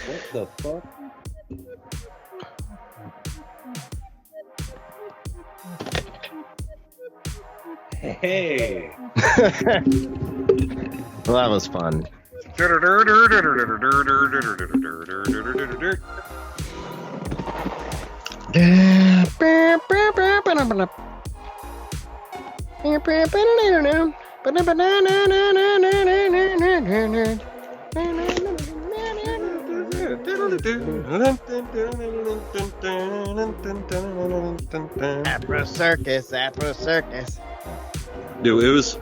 What the fuck? Hey. Well, that was fun. Afro circus. Dude, it was.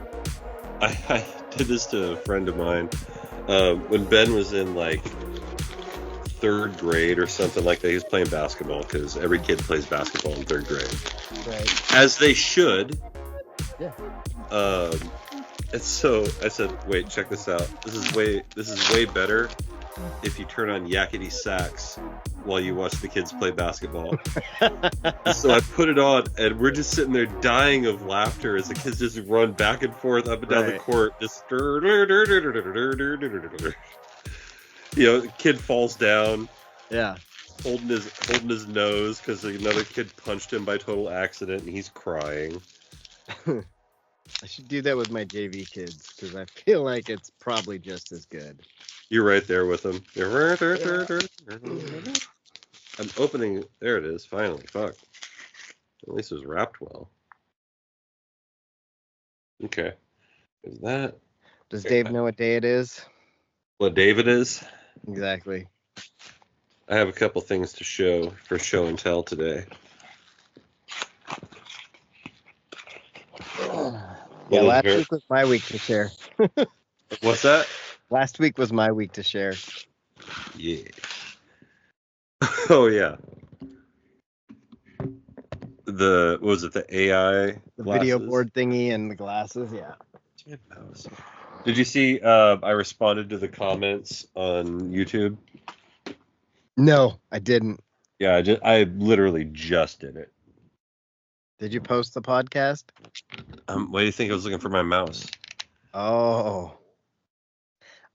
I did this to a friend of mine when Ben was in like 3rd grade or something like that. He was playing basketball because every kid plays basketball in 3rd grade, Right. as they should. Yeah. And so I said, "Wait, check this out. This is way better if you turn on Yakety Sax while you watch the kids play basketball." So I put it on, and we're just sitting there dying of laughter as the kids just run back and forth up and down the court, just the kid falls down, holding his nose because another kid punched him by total accident, and he's crying. I should do that with my JV kids because I feel like it's probably just as good. You're right there with them. I'm opening. There it is. Finally, fuck. At least it was wrapped well. Okay. Is that? Does Dave know what day it is? What David is? Exactly. I have a couple things to show for show and tell today. Yeah, last week was my week to share. What's that? Last week was my week to share. Yeah. Oh yeah. What was it? The AI The glasses? video board thingy and the glasses. Yeah. Did you see? I responded to the comments on YouTube. No, I didn't. Yeah, I literally just did it. Did you post the podcast? Why do you think I was looking for my mouse? Oh.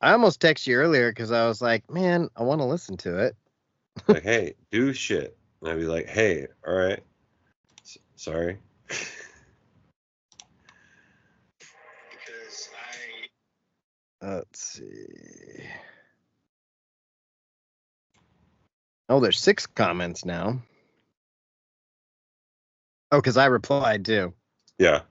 I almost texted you earlier because I was like, man, I want to listen to it. Like, hey, do shit. And I'd be like, hey, all right. Sorry. Let's see. Oh, there's 6 comments now. Oh, because I replied too. Yeah.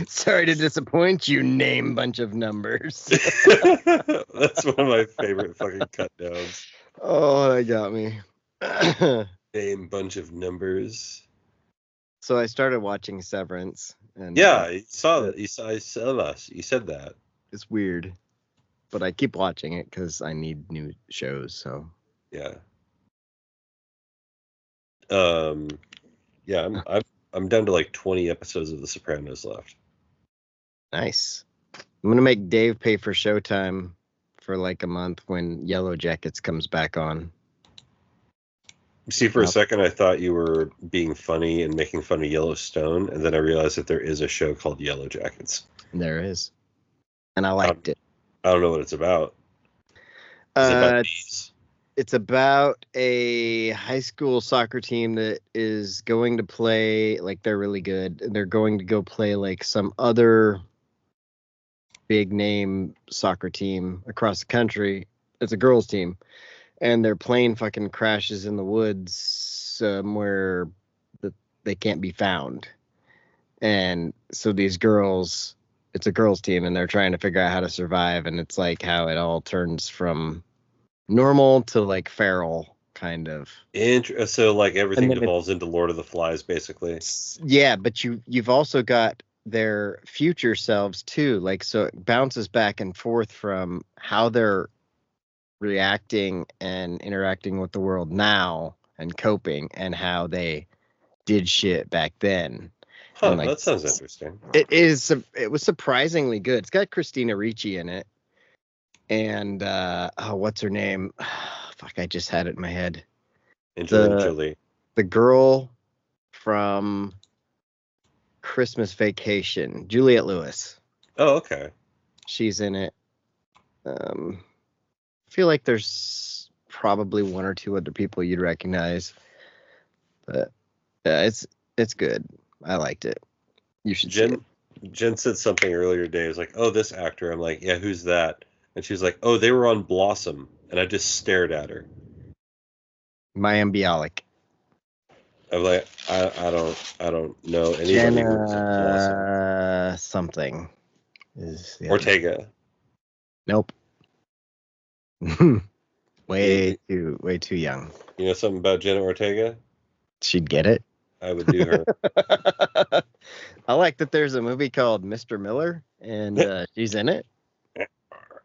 Sorry to disappoint you, name bunch of numbers. That's one of my favorite fucking cut downs. Oh, that got me. Name bunch of numbers. So I started watching Severance. And yeah, I saw that. You said that. It's weird, but I keep watching it because I need new shows. So yeah. Yeah, I'm down to like 20 episodes of The Sopranos left. Nice. I'm gonna make Dave pay for Showtime for like a month when Yellow Jackets comes back on. See, for a second, I thought you were being funny and making fun of Yellowstone, and then I realized that there is a show called Yellow Jackets. There is, and I liked it. I don't know what it's about. Is it about bees? It's about a high school soccer team that is going to play, like they're really good, and they're going to go play like some other big name soccer team across the country. It's a girls team, and their plane fucking crashes in the woods somewhere that they can't be found. And so these girls, it's a girls team, and they're trying to figure out how to survive, and it's like how it all turns from normal to like feral kind of. So like everything devolves into Lord of the Flies, basically. Yeah, but you've also got their future selves too. Like, so it bounces back and forth from how they're reacting and interacting with the world now and coping, and how they did shit back then. Huh, And, like, that sounds interesting. It was surprisingly good. It's got Christina Ricci in it. And what's her name? Fuck, I just had it in my head. Angelina Jolie. The girl from Christmas Vacation, Juliette Lewis. Oh, okay. She's in it. I feel like there's probably one or two other people you'd recognize, but yeah, it's good. I liked it. You should see it. Jen said something earlier today. It was like, "Oh, this actor." I'm like, "Yeah, who's that?" And she's like, "Oh, they were on Blossom," and I just stared at her. Mayim Bialik. I'm like, I don't know anybody who was on Blossom. Something is Ortega. Nope. way too young. You know something about Jenna Ortega? She'd get it. I would do her. I like that there's a movie called Mr. Miller, and she's in it.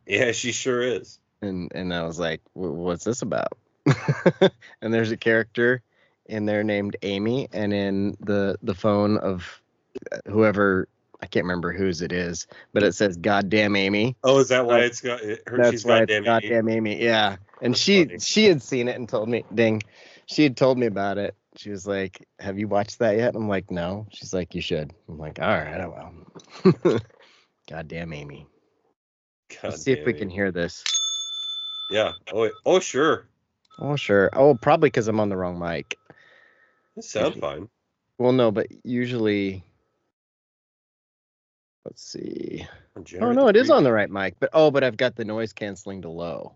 Yeah, she sure is. And I was like, what's this about? And there's a character in there named Amy, and in the phone of whoever, I can't remember whose it is, but it says "Goddamn Amy." Oh, is that why it's got her? That's She's why goddamn it's Goddamn Amy. Yeah, and That's she funny. had seen it and told me, she had told me about it. She was like, "Have you watched that yet?" I'm like, "No." She's like, "You should." I'm like, "All right, I will." Goddamn Amy. Let's see if we can hear this. Yeah. Oh, sure. Oh, sure. Oh, probably because I'm on the wrong mic. It sounds fine. Well, no, but usually, let's see. Oh, no, it is on the right mic. But I've got the noise canceling to low.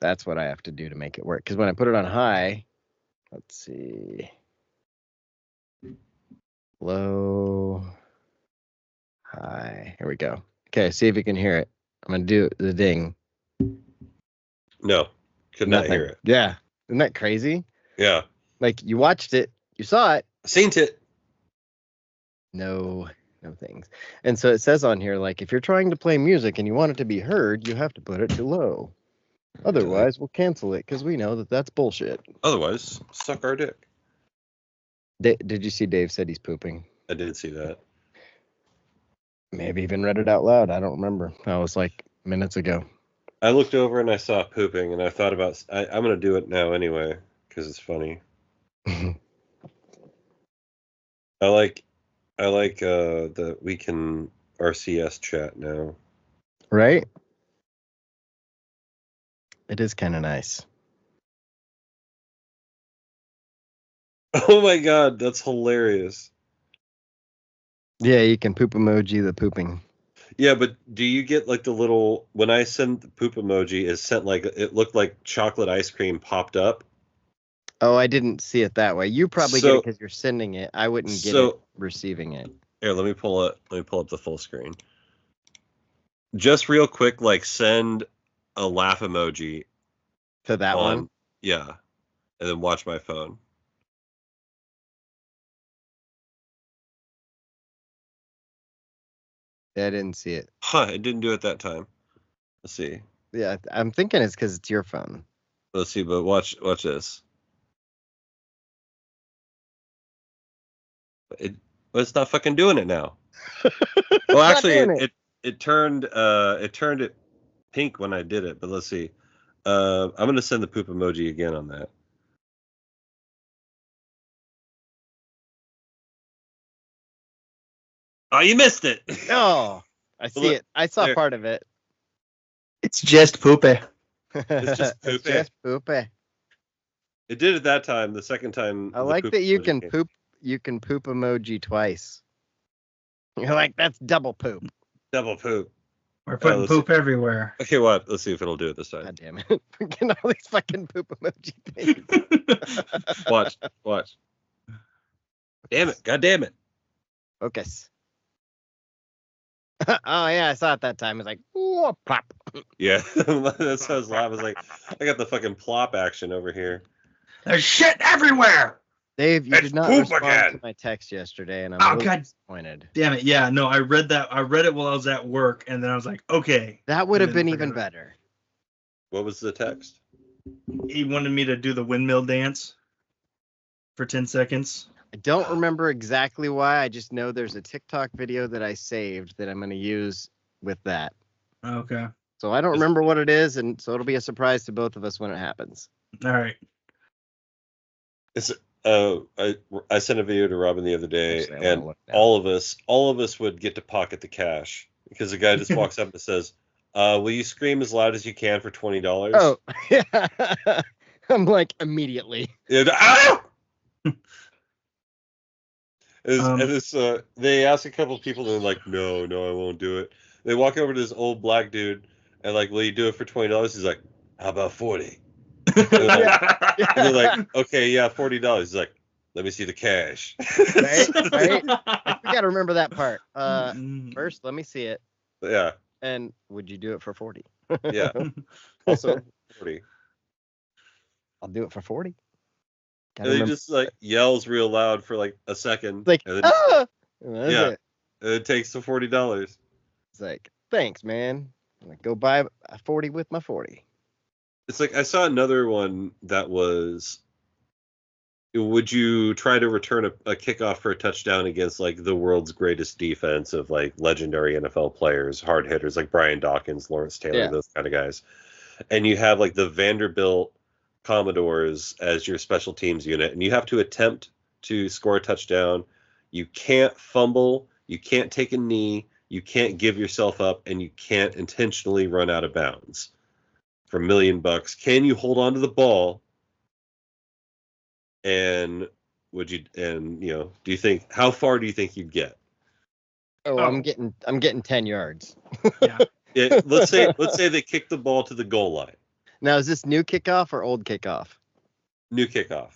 That's what I have to do to make it work. Because when I put it on high, let's see. Low, high. Here we go. Okay, see if you can hear it. I'm going to do the ding. No, could not hear it. Yeah. Isn't that crazy? Yeah. Like, you watched it, you saw it. Seen it. No things. And so it says on here, like, if you're trying to play music and you want it to be heard, you have to put it to low. Otherwise, we'll cancel it because we know that that's bullshit. Otherwise, suck our dick. Did you see Dave said he's pooping? I did see that. Maybe even read it out loud. I don't remember. That was like minutes ago. I looked over and I saw pooping, and I thought about I'm going to do it now anyway because it's funny. I like that we can RCS chat now. Right? It is kind of nice. Oh my god, that's hilarious. Yeah, you can poop emoji the pooping. Yeah, but do you get like the little, when I send the poop emoji, it sent like, it looked like chocolate ice cream popped up. Oh, I didn't see it that way. You probably get it because you're sending it. I wouldn't get it receiving it. Here, let me pull up the full screen. Just real quick, like send a laugh emoji to that one. Yeah, and then watch my phone. Yeah, I didn't see it. Huh, it didn't do it that time. Let's see. Yeah, I'm thinking it's because it's your phone. Let's see, but watch this. It's not fucking doing it now. Well, actually, it turned it pink when I did it. But let's see. I'm gonna send the poop emoji again on that. Oh, you missed it. Oh, I see it. I saw part of it. It's just poopy. It's just poopy. It's just poopy. It did it that time. The second time. I like that you can poop. You can poop emoji twice. You're like, that's double poop. Double poop. We're putting poop everywhere. Okay, what? Let's see if it'll do it this time. God damn it. We're getting all these fucking poop emoji things. Watch. Damn it. God damn it. Focus. Oh, yeah, I saw it that time. It's like, whoa, plop. Yeah, that sounds loud. I was like, I got the fucking plop action over here. There's shit everywhere. Dave, you did not respond to my text yesterday, and I'm really disappointed. Damn it. Yeah, no, I read that. I read it while I was at work, and then I was like, okay. That would have been even better. What was the text? He wanted me to do the windmill dance for 10 seconds. I don't remember exactly why. I just know there's a TikTok video that I saved that I'm going to use with that. Okay. So I don't remember what it is, and so it'll be a surprise to both of us when it happens. All right. It's I sent a video to Robin the other day, Actually, I wanna and look now. all of us would get to pocket the cash because the guy just walks up and says, "Will you scream as loud as you can for $20?" Oh, yeah. I'm like, immediately. And, "Ah!" They ask a couple people, and they're like, no, I won't do it. They walk over to this old black dude, and like, will you do it for $20? He's like, how about 40? And they're like, okay, yeah, $40. He's like, let me see the cash. Right? We got to remember that part. First, let me see it. Yeah. And would you do it for 40? Yeah. Also 40. I'll do it for 40. And he just like yells real loud for like a second. Like, and then, and that's yeah. it. And it takes the $40. It's like, thanks, man. I'm like, go buy a 40 with my 40. It's like I saw another one that was, would you try to return a kickoff for a touchdown against like the world's greatest defense of like legendary NFL players, hard hitters like Brian Dawkins, Lawrence Taylor, those kind of guys. And you have like the Vanderbilt Commodores as your special teams unit, and you have to attempt to score a touchdown. You can't fumble, you can't take a knee, you can't give yourself up, and you can't intentionally run out of bounds. For $1 million, can you hold on to the ball? And would you? And do you think, how far do you think you'd get? Oh, I'm getting 10 yards. Yeah. Let's say they kick the ball to the goal line. Now, is this new kickoff or old kickoff? New kickoff.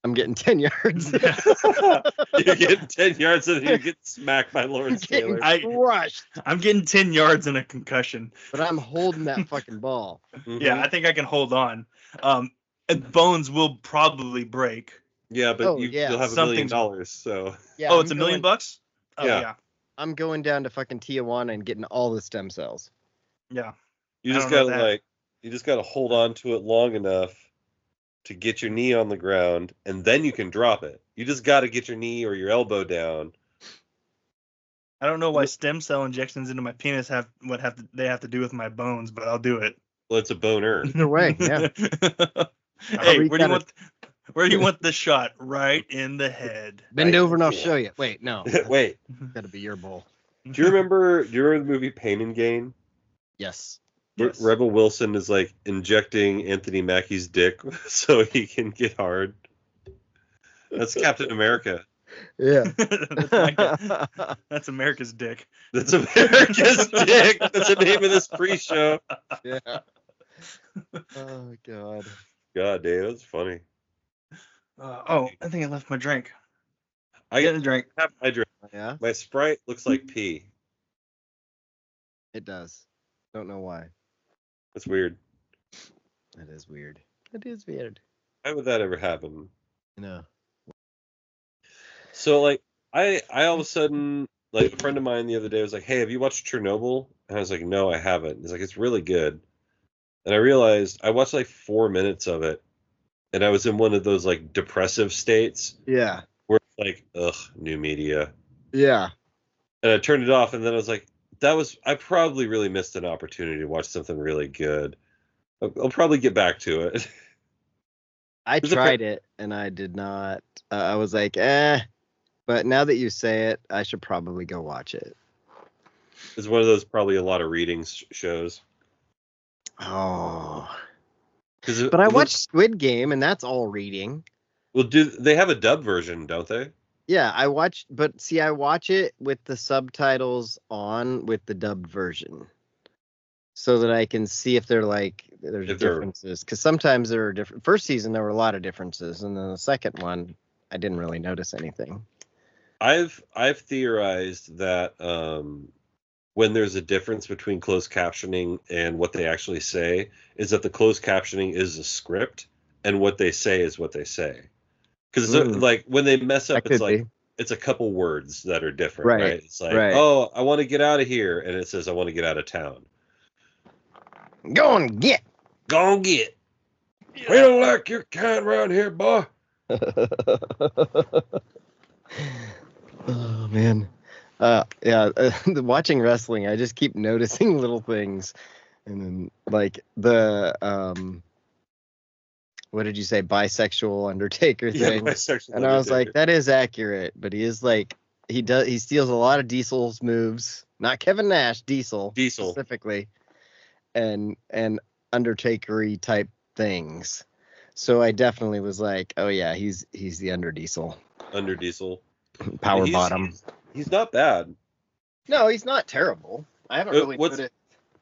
I'm getting 10 yards. You're getting 10 yards and you get smacked by Lawrence Taylor. Crushed. I'm getting 10 yards and a concussion. But I'm holding that fucking ball. Mm-hmm. Yeah, I think I can hold on. Bones will probably break. Yeah, but you'll have $1 million. So. Yeah, it's $1 million? Oh, yeah. I'm going down to fucking Tijuana and getting all the stem cells. Yeah. You just gotta hold on to it long enough to get your knee on the ground, and then you can drop it. You just gotta get your knee or your elbow down. I don't know why stem cell injections into my penis have to do with my bones, but I'll do it. Well, it's a boner. Either way, yeah. Hey, where do you want the shot? Right in the head. Bend over and I'll show you. Wait, no. Wait. Gotta be your bowl. Do you remember the movie Pain and Gain? Yes. Rebel Wilson is like injecting Anthony Mackie's dick so he can get hard. That's Captain America. Yeah. That's America's dick. That's America's dick. That's the name of this pre-show. Yeah. Oh God. God damn, that's funny. I think I left my drink. I get a drink. Have my drink. Yeah. My Sprite looks like pee. It does. Don't know why. That's weird. That is weird. It is weird. Why would that ever happen? No. So like I all of a sudden, like, a friend of mine the other day was like, "Hey, have you watched Chernobyl?" And I was like, "No, I haven't." He's like, "It's really good." And I realized I watched like 4 minutes of it, and I was in one of those like depressive states. Yeah. Where it's like, ugh, new media. Yeah. And I turned it off, and then I was like, I probably really missed an opportunity to watch something really good. I'll probably get back to it. I tried it, and I did not. I was like, But now that you say it, I should probably go watch it. It's one of those probably a lot of reading shows. Oh. But I watched Squid Game, and that's all reading. Well, they have a dub version, don't they? Yeah, I watch it with the subtitles on with the dubbed version, so that I can see if there's differences. Because sometimes there are different. First season there were a lot of differences, and then the second one I didn't really notice anything. I've theorized that when there's a difference between closed captioning and what they actually say, is that the closed captioning is a script, and what they say is what they say. Because like when they mess up, it's a couple words that are different, right? It's like, oh, I want to get out of here, and it says I want to get out of town. Go and get. Yeah. We don't like your kind around here, boy. Oh man. Watching wrestling, I just keep noticing little things. And then like the what did you say, bisexual Undertaker Yeah, thing? bisexual And I was like, Undertaker. that is accurate, but he is like he steals a lot of Diesel's moves. Not Kevin Nash, Diesel specifically. And Undertaker-y type things. So I definitely was like, oh yeah, he's the Under Diesel. Under Diesel. Power bottom. He's not bad. No, he's not terrible. I haven't really noticed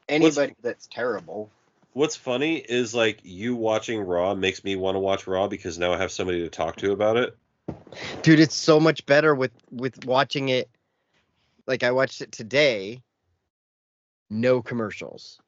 anybody that's terrible. What's funny is like you watching Raw makes me want to watch Raw because now I have somebody to talk to about it. Dude, it's so much better with watching it. Like I watched it today, no commercials.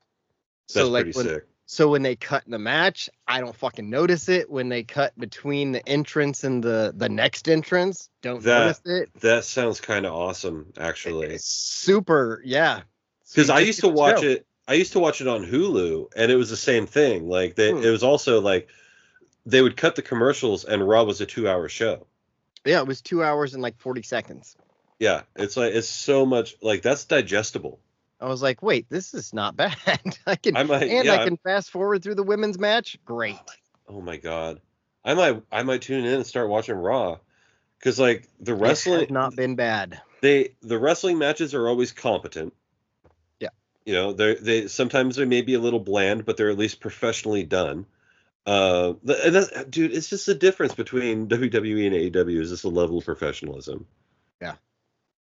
That's pretty sick. So when they cut in the match, I don't fucking notice it. When they cut between the entrance and the next entrance, don't notice it. That sounds kind of awesome, actually. It's super, yeah. Because I used to watch it. I used to watch it on Hulu, and it was the same thing. Like it was also like they would cut the commercials, and Raw was a 2-hour show. Yeah, it was 2 hours and like 40 seconds. Yeah, it's so much like that's digestible. I was like, wait, this is not bad. I can fast forward through the women's match. Great. Oh my god, I might tune in and start watching Raw because like the wrestling has not been bad. The wrestling matches are always competent. Yeah, you know they sometimes they may be a little bland, but they're at least professionally done. Dude, it's just the difference between WWE and AEW is just a level of professionalism. Yeah,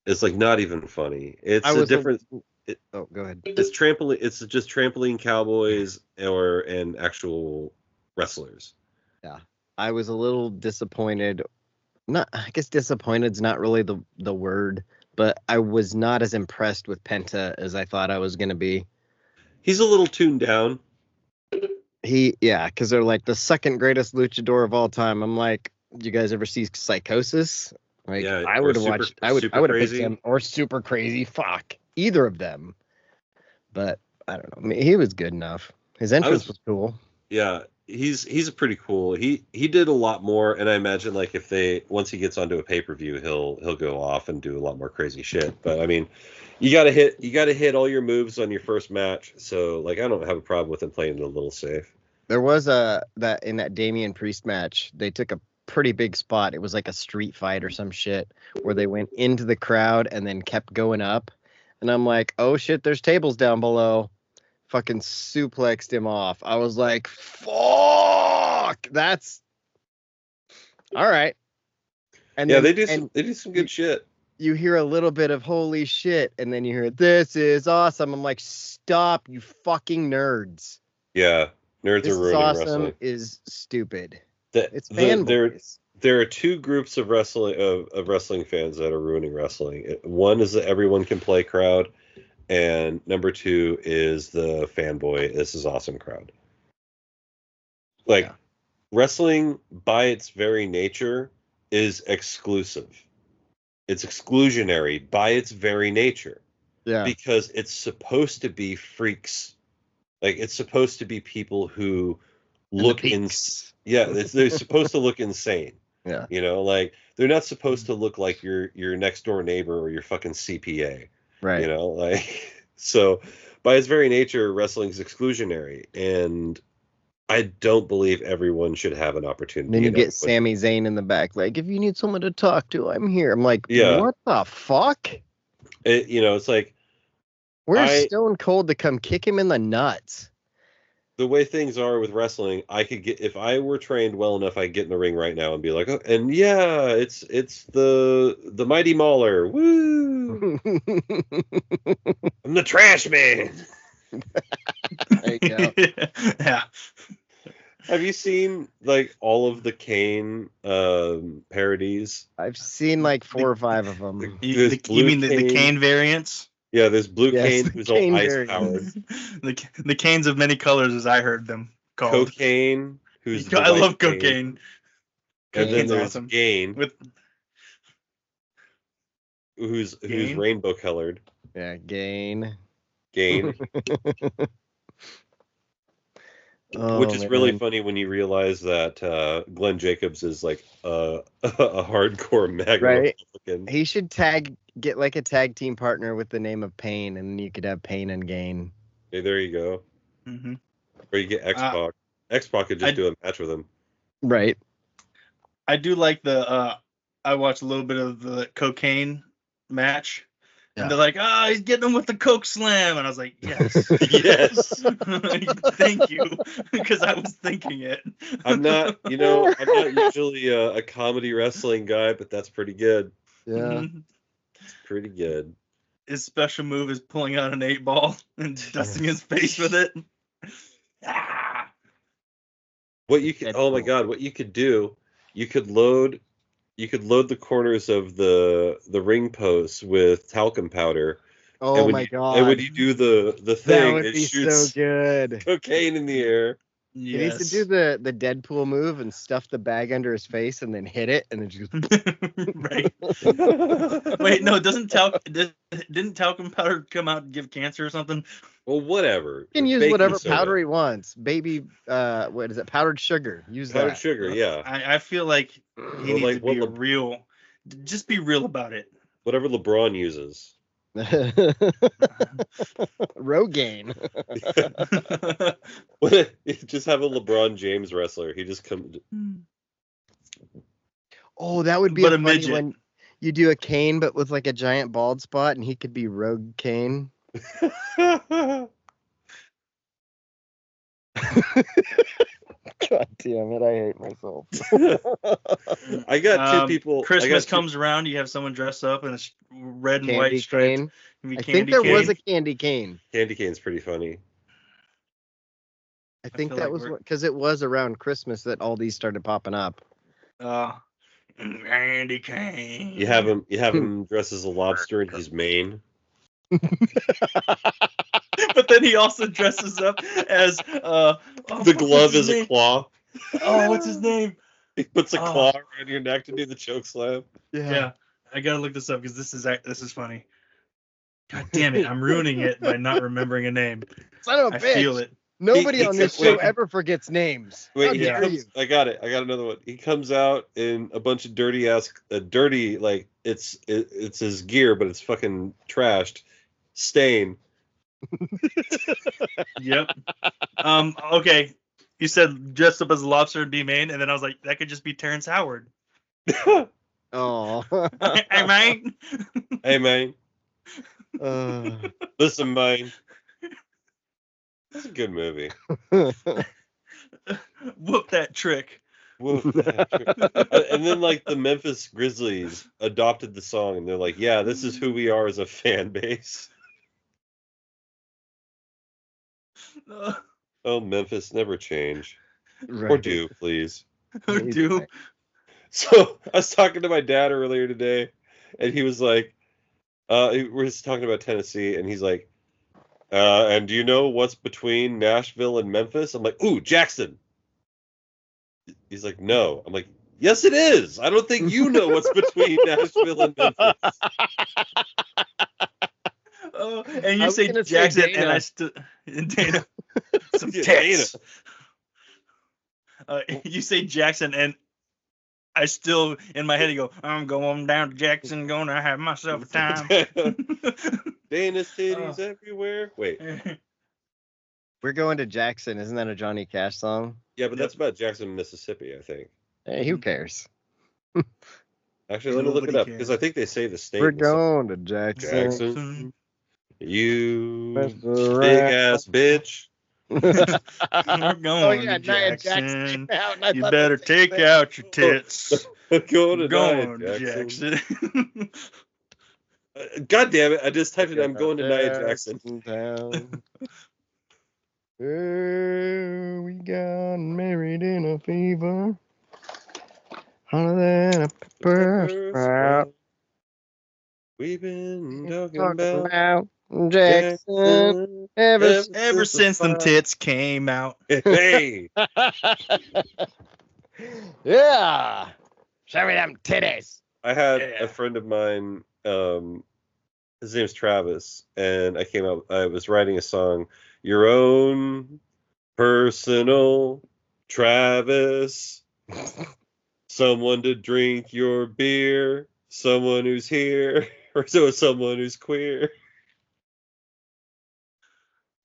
it's like not even funny. It's a difference. Go ahead. It's trampoline. It's just trampoline cowboys and actual wrestlers. Yeah, I was a little disappointed. I guess disappointed's not really the word, but I was not as impressed with Penta as I thought I was gonna be. He's a little tuned down. Because they're like the second greatest luchador of all time. I'm like, did you guys ever see Psychosis? Like, yeah, I would have watched. I would have picked him or Super Crazy. Fuck, either of them. But I don't know. I mean, he was good enough. His entrance was cool. Yeah, he's pretty cool. He did a lot more, and I imagine like once he gets onto a pay-per-view, he'll go off and do a lot more crazy shit. But I mean, you gotta hit all your moves on your first match. So like, I don't have a problem with him playing it a little safe. There was that in that Damian Priest match, they took a pretty big spot. It was like a street fight or some shit where they went into the crowd and then kept going up. And I'm like, oh shit, there's tables down below. Fucking suplexed him off. I was like, fuck, that's all right. And yeah, they do some good shit. You hear a little bit of holy shit, and then you hear this is awesome. I'm like, stop, you fucking nerds. Yeah, nerds are ruining wrestling. This is stupid. It's fanboys. There are two groups of wrestling fans that are ruining wrestling. One is the everyone can play crowd, and number two is the fanboy. This is awesome crowd. Like wrestling, by its very nature, is exclusive. It's exclusionary by its very nature. Yeah. Because it's supposed to be freaks. Like it's supposed to be people who look they're supposed to look insane. Yeah. You know, like they're not supposed to look like your next door neighbor or your fucking CPA. Right. You know, like so by its very nature, wrestling's exclusionary, and I don't believe everyone should have an opportunity. Then you get Sami Zayn in the back, like, if you need someone to talk to, I'm here. I'm like, what the fuck? It's like, where's Stone Cold to come kick him in the nuts? The way things are with wrestling, I could get, if I were trained well enough, I'd get in the ring right now and be like, oh, and yeah, it's the Mighty Mauler. Woo! I'm the Trash Man. There you go. Yeah. Have you seen like all of the Kane parodies? I've seen like 4 or 5 of them. You mean the Kane variants? Yeah, there's Blue Kane, who's all ice powered. The Canes of many colors, as I heard them called. Cocaine, who's I love Cocaine. And then there's awesome. Gain, who's rainbow colored. Yeah, Gain. Oh, Which is really man. funny when you realize that Glenn Jacobs is like a hardcore MAGA Right. Republican. He should get like a tag team partner with the name of Pain, and then you could have Pain and Gain. Hey, there you go. Mm-hmm. Or you get X-Pac. X-Pac could just do a match with him. Right. I do like I watched a little bit of the cocaine match. And Yeah. they're like, he's getting him with the coke slam. And I was like, yes. Yes. Thank you. Because I was thinking it. I'm not usually a comedy wrestling guy, but that's pretty good. Yeah. It's pretty good. His special move is pulling out an 8-ball and dusting his face with it. What you could, oh my God, what you could do, you could load the corners of the ring posts with talcum powder. Oh my God. And when you do the that thing, would it be shoots so good. cocaine in the air. He needs to do the Deadpool move and stuff the bag under his face and then hit it and then just right. Wait, no, didn't talcum powder come out and give cancer or something? Well, whatever. He can use Baking whatever soda. powder he wants. Baby, what is it? Powdered sugar. Use Powdered that. sugar, yeah. I feel like he needs to be real. Just be real about it. Whatever LeBron uses. Rogaine. Just have a LeBron James wrestler. He just comes. Oh, that would be But a a funny midget. when you do a Kane, but with like a giant bald spot, and he could be Rogue Kane. God damn it! I hate myself. I got two people. Christmas comes around, you have someone dress up in a red and Candy white striped. cane. I Candy think there cane. was a candy cane. Candy cane's pretty funny. I think feel that like was because it was around Christmas that all these started popping up. Candy cane. You have him dress as a lobster and he's Maine. But then he also dresses up as The glove is a claw. Oh, what's his name? He puts a claw around your neck to do the choke slam. Yeah, I gotta look this up because this is funny. God damn it, I'm ruining it by not remembering a name. Son of a I bitch. feel it. Nobody on this show ever forgets names. How Wait, dare you? I got it. I got another one. He comes out in a bunch of dirty like it's his gear, but it's fucking trashed. Stain. Yep. Okay. You said dressed up as a lobster and be Maine, and then I was like, that could just be Terrence Howard. Oh. Hey, man. Hey, man. Listen, man. That's a good movie. Whoop that trick. Whoop that trick. And then, like, the Memphis Grizzlies adopted the song, and they're like, yeah, this is who we are as a fan base. Oh, Memphis, never change. Right. Or do, please. Or do. So, I was talking to my dad earlier today, and he was like, we're just talking about Tennessee, and he's like, and do you know what's between Nashville and Memphis? I'm like, ooh, Jackson. He's like, no. I'm like, yes, it is. I don't think you know what's between Nashville and Memphis. Oh, and you say Jackson, and I still Dana. Some tits. You say Jackson, and I still in my head go, I'm going down to Jackson, gonna have myself a time. Dana's titties everywhere. Wait. We're going to Jackson. Isn't that a Johnny Cash song? Yeah, but that's about Jackson, Mississippi, I think. Hey, who cares? Actually, let me look it up because I think they say the state. We're going to Jackson. Jackson. You big ass bitch. We're going to Jackson. You better take out your tits. Going to Jackson. God damn it! I just typed it. I'm going to Nia Jackson. We got married in a fever. Hotter than a pepper sprout. We've been talking about Jackson ever since them tits came out. Hey. Yeah. Show me them titties. I had a friend of mine, his name's Travis, and I was writing a song, Your Own Personal Travis. Someone to drink your beer. Someone who's here. Or someone who's queer.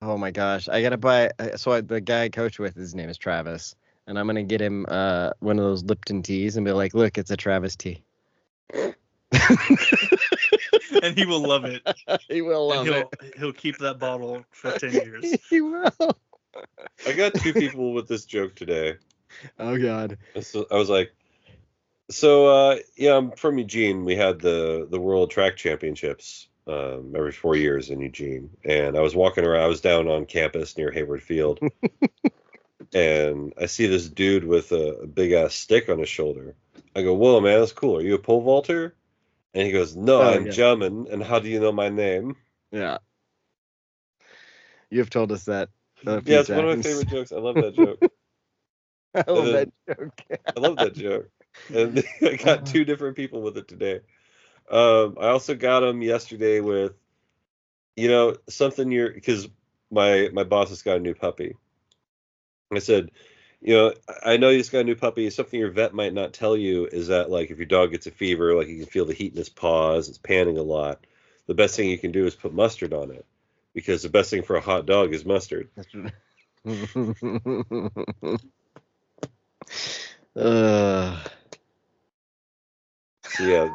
Oh my gosh, I gotta buy. The guy I coach with, his name is Travis, and I'm gonna get him one of those Lipton teas and be like, "Look, it's a Travis tea." And he will love it. He will love it. He'll keep that bottle for 10 years. He will. I got 2 people with this joke today. Oh God. So I was like, so yeah, I'm from Eugene. We had the World Track Championships every 4 years in Eugene, and I was walking around. I was down on campus near Hayward Field, and I see this dude with a big ass stick on his shoulder. I go, "Whoa, man, that's cool. Are you a pole vaulter?" And he goes, "No, I'm German. And how do you know my name?" Yeah. You've told us that. Yeah, it's one of my favorite jokes. I love that joke. I love that joke. I love that joke. And I got 2 different people with it today. I also got them yesterday with, something because my boss has got a new puppy. I said, I know you just got a new puppy. Something your vet might not tell you is that, like, if your dog gets a fever, like, you can feel the heat in his paws, it's panting a lot. The best thing you can do is put mustard on it, because the best thing for a hot dog is mustard. So yeah,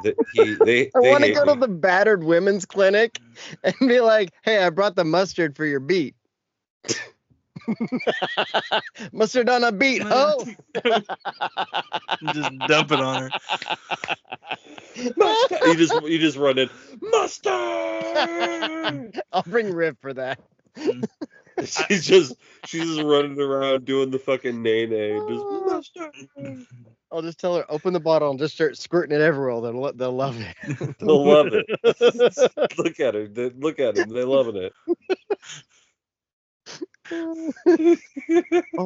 they I want to go me. to the battered women's clinic and be like, "Hey, I brought the mustard for your beat." Mustard on a beat, ho! Just dump it on her. You just run in, mustard. I'll bring Riv for that. She's just running around doing the fucking nay, just mustard. I'll just tell her, open the bottle and just start squirting it everywhere. They'll love it. They'll love it. Look at her. Look at him. They're loving it. Oh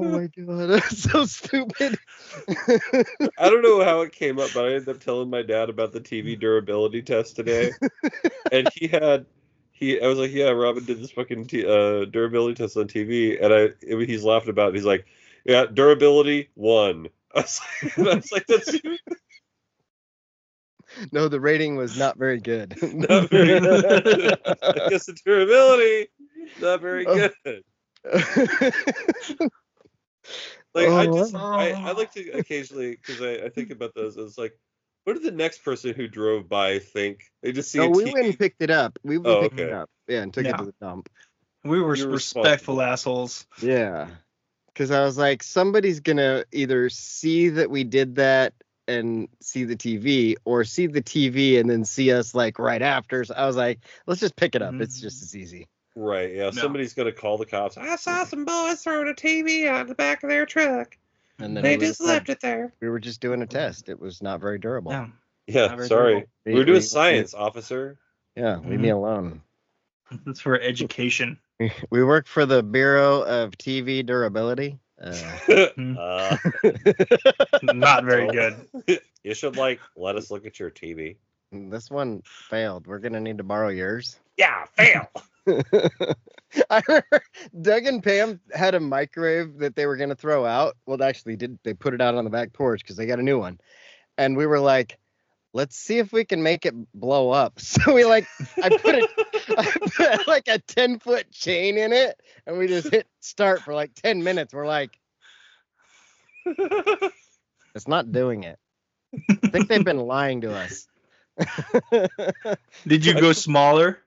my God, that's so stupid. I don't know how it came up, but I ended up telling my dad about the TV durability test today. And I was like, yeah, Robin did this fucking durability test on TV, and he's laughing about it. He's like, yeah, durability 1. I was like, that's No, the rating was not very good. not very good. I guess the durability not very good. Like, I like to occasionally, because I think about those. It's like, what did the next person who drove by think? They just see a we TV. went and picked it up. We picked it up. Yeah, and took it to the dump. We were respectful assholes. Yeah. Because I was like, somebody's going to either see that we did that and see the TV, or see the TV and then see us, like, right after. So I was like, let's just pick it up. It's just as easy. Right, yeah. No. Somebody's going to call the cops. I saw some boys throwing a TV on the back of their truck. And then they just left it there. We were just doing a test. It was not very durable. Yeah, sorry. We were doing science, officer. Yeah, leave me alone. That's for education. We work for the Bureau of TV Durability. Not very good. You should, let us look at your TV. This one failed. We're going to need to borrow yours. Yeah, fail. I remember Doug and Pam had a microwave that they were going to throw out. Well, they actually did. They put it out on the back porch because they got a new one. And we were like, let's see if we can make it blow up. So we I put like a 10-foot chain in it, and we just hit start for 10 minutes. We're like, it's not doing it. I think they've been lying to us. Did you go smaller?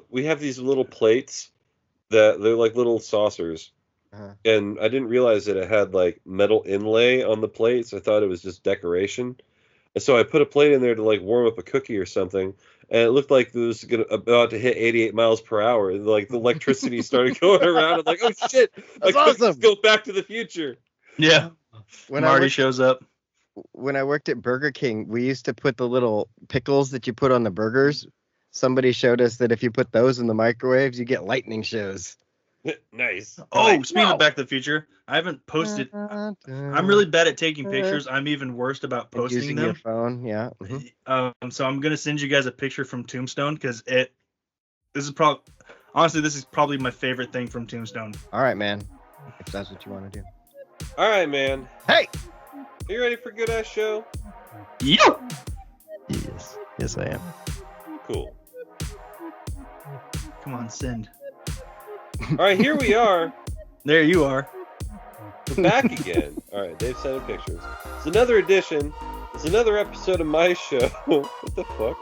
We have these little plates that they're like little saucers. Uh-huh. And I didn't realize that it had metal inlay on the plates. I thought it was just decoration. And so I put a plate in there to warm up a cookie or something. And it looked like it was about to hit 88 miles per hour. And the electricity started going around. I'm like, oh shit. That's awesome. Go Back to the Future. Yeah. When Marty shows up. When I worked at Burger King, we used to put the little pickles that you put on the burgers. Somebody showed us that if you put those in the microwaves, you get lightning shows. Nice. Oh, speaking of Back to the Future, I haven't posted. I'm really bad at taking pictures. I'm even worse about posting using them. Your phone, yeah. Mm-hmm. So I'm gonna send you guys a picture from Tombstone because this is probably Honestly, this is probably my favorite thing from Tombstone. All right, man. If that's what you want to do. All right, man. Hey. Are you ready for a good ass show? Yep. Yes, I am. Cool. Come on, send. All right, here we are. There you are. We're back again. All right, Dave sent in pictures. It's another edition. It's another episode of my show. What the fuck?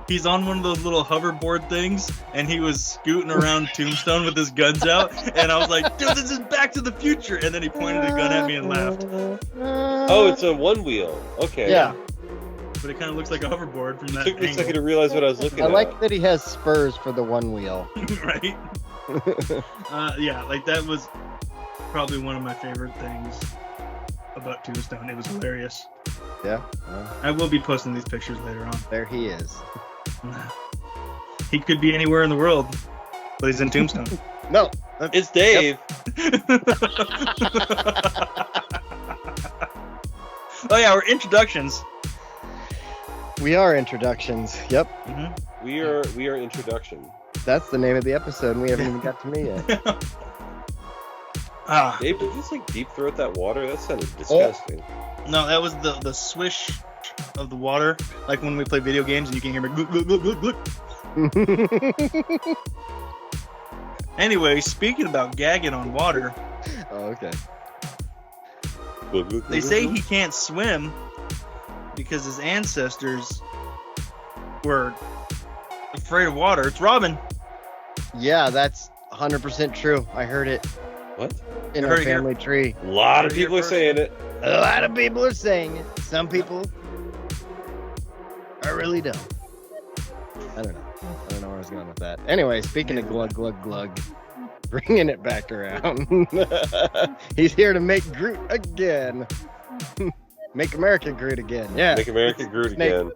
He's on one of those little hoverboard things, and he was scooting around Tombstone with his guns out, and I was like, dude, this is Back to the Future, and then he pointed a gun at me and laughed. Oh, it's a one wheel. Okay. Yeah. But it kind of looks like a hoverboard from It that took me a angle. second to realize what I was looking I at. like that he has spurs for the one wheel. Right? Yeah, like that was probably one of my favorite things about Tombstone. It was hilarious. Yeah. Well, I will be posting these pictures later on. there he is. He could be anywhere in the world, but he's in Tombstone. No. It's Dave. Oh yeah, our introductions. We are introductions. Yep. Mm-hmm. We are introduction. That's the name of the episode, and we haven't even got to me yet. Dave, did you just like deep throat that water? That sounded disgusting. No, that was the swish of the water, like when we play video games and you can hear me gluk, gluk, gluk, gluk, gluk. Anyway, speaking about gagging on water, Oh, okay. they say he can't swim because his ancestors were afraid of water. It's Robin. Yeah, that's 100% true. I heard it What? in You our heard it here? family tree. A lot of Heard it here people are first. saying it. A lot of people are saying it. Some people are really dumb. I don't know where I was going with that. Anyway, speaking of glug, glug, glug, bringing it back around. He's here to make Groot again. Make America Groot again. Yeah. Make America Groot Snake. again.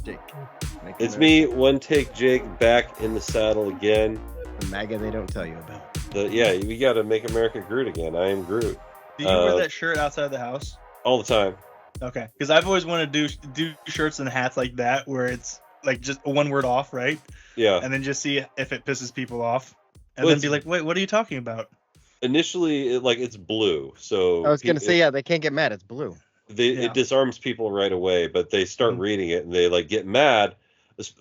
Jake. Make It's America- me, one take Jake, back in the saddle again. The MAGA they don't tell you about. We gotta make America Groot again. I am Groot. Do you wear that shirt outside the house? All the time. Okay, because I've always wanted to do shirts and hats like that, where it's like just one word off, right? Yeah. And then just see if it pisses people off, and Well, then be like, "Wait, what are you talking about?" Initially, it's blue, so I was going to say, yeah, they can't get mad. It's blue. Yeah. it disarms people right away, but they start Mhm. reading it and they like get mad.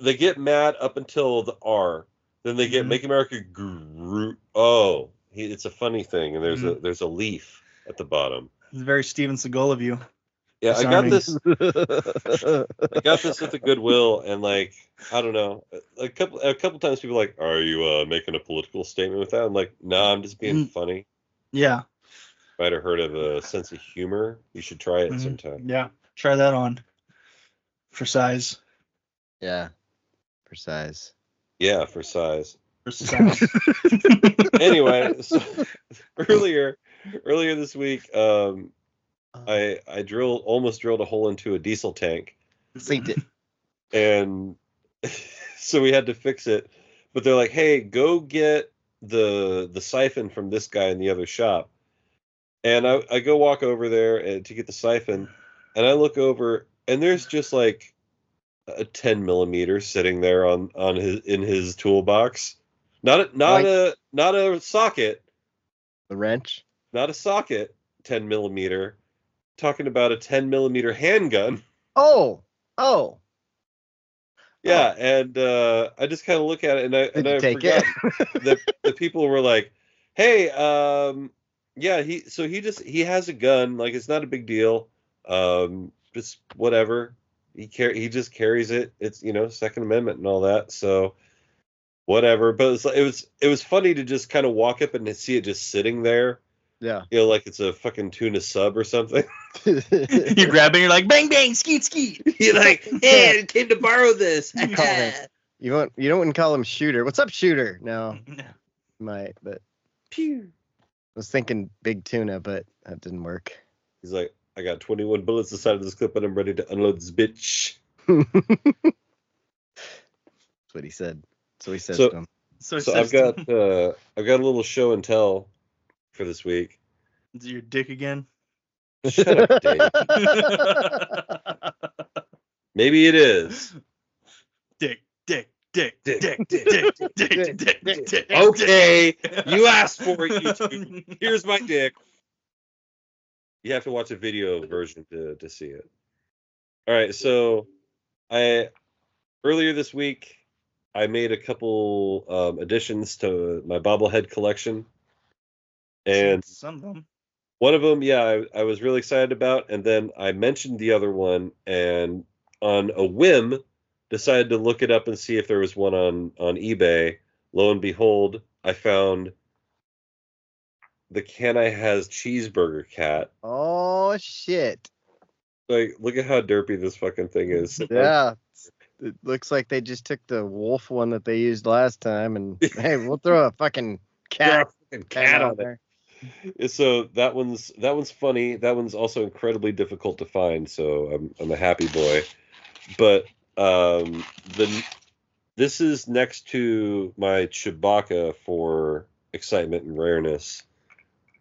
They get mad up until the R. Then they get Mhm. Make America Groot. Oh, it's a funny thing, and Mm-hmm. there's a leaf at the bottom. It's very Steven Seagal of you. Yeah, I got Disarming. this. I got this at the Goodwill, and like I don't know, a couple times people are like, "Are you making a political statement with that?" I'm like, "Nah, I'm just being funny." Yeah, If I'd have heard of a sense of humor, you should try it Mhm. sometime. yeah. Try that on for size. Yeah. For size. Yeah, for size. For size. Anyway, so earlier this week, I almost drilled a hole into a diesel tank, Synced it. and so we had to fix it. But they're like, "Hey, go get the siphon from this guy in the other shop." And I go walk over there to get the siphon, and I look over, and there's just like a 10 millimeter sitting there in his toolbox. Not a socket, The wrench. not a socket. 10 millimeter. Talking about a 10 millimeter handgun. Oh. Yeah, and I just kind of look at it, and Did you I take forgot it? that the people were like, "Hey, yeah, he has a gun, like it's not a big deal, just whatever. He just carries it. It's Second Amendment and all that, so whatever." But it was funny to just kind of walk up and see it just sitting there, Yeah. like it's a fucking tuna sub or something. You grab it, you're like, bang bang, skeet skeet. You're like, "Hey, I came to borrow this." You wouldn't call him Shooter. What's up, Shooter? No, might, but Pew. I was thinking Big Tuna, but that didn't work. He's like, "I got 21 bullets inside of this clip, and I'm ready to unload this bitch." That's what he said. So he says So- to him. So, So I've got a little show and tell for this week. Is it your dick again? Shut up, Dave. Maybe it is. Dick. Dick. Okay, you asked for it, YouTube. Here's my dick. You have to watch a video version to see it. All right, so earlier this week I made a couple additions to my bobblehead collection, and some of them. one of them, yeah, I was really excited about, and then I mentioned the other one, and on a whim, decided to look it up and see if there was one on eBay. Lo and behold, I found the Can I Has Cheeseburger cat. Oh shit! Like, look at how derpy this fucking thing is. Yeah, it looks like they just took the wolf one that they used last time, and hey, we'll throw a fucking cat on there. So that one's funny. That one's also incredibly difficult to find. So I'm a happy boy. But this is next to my Chewbacca for excitement and rareness.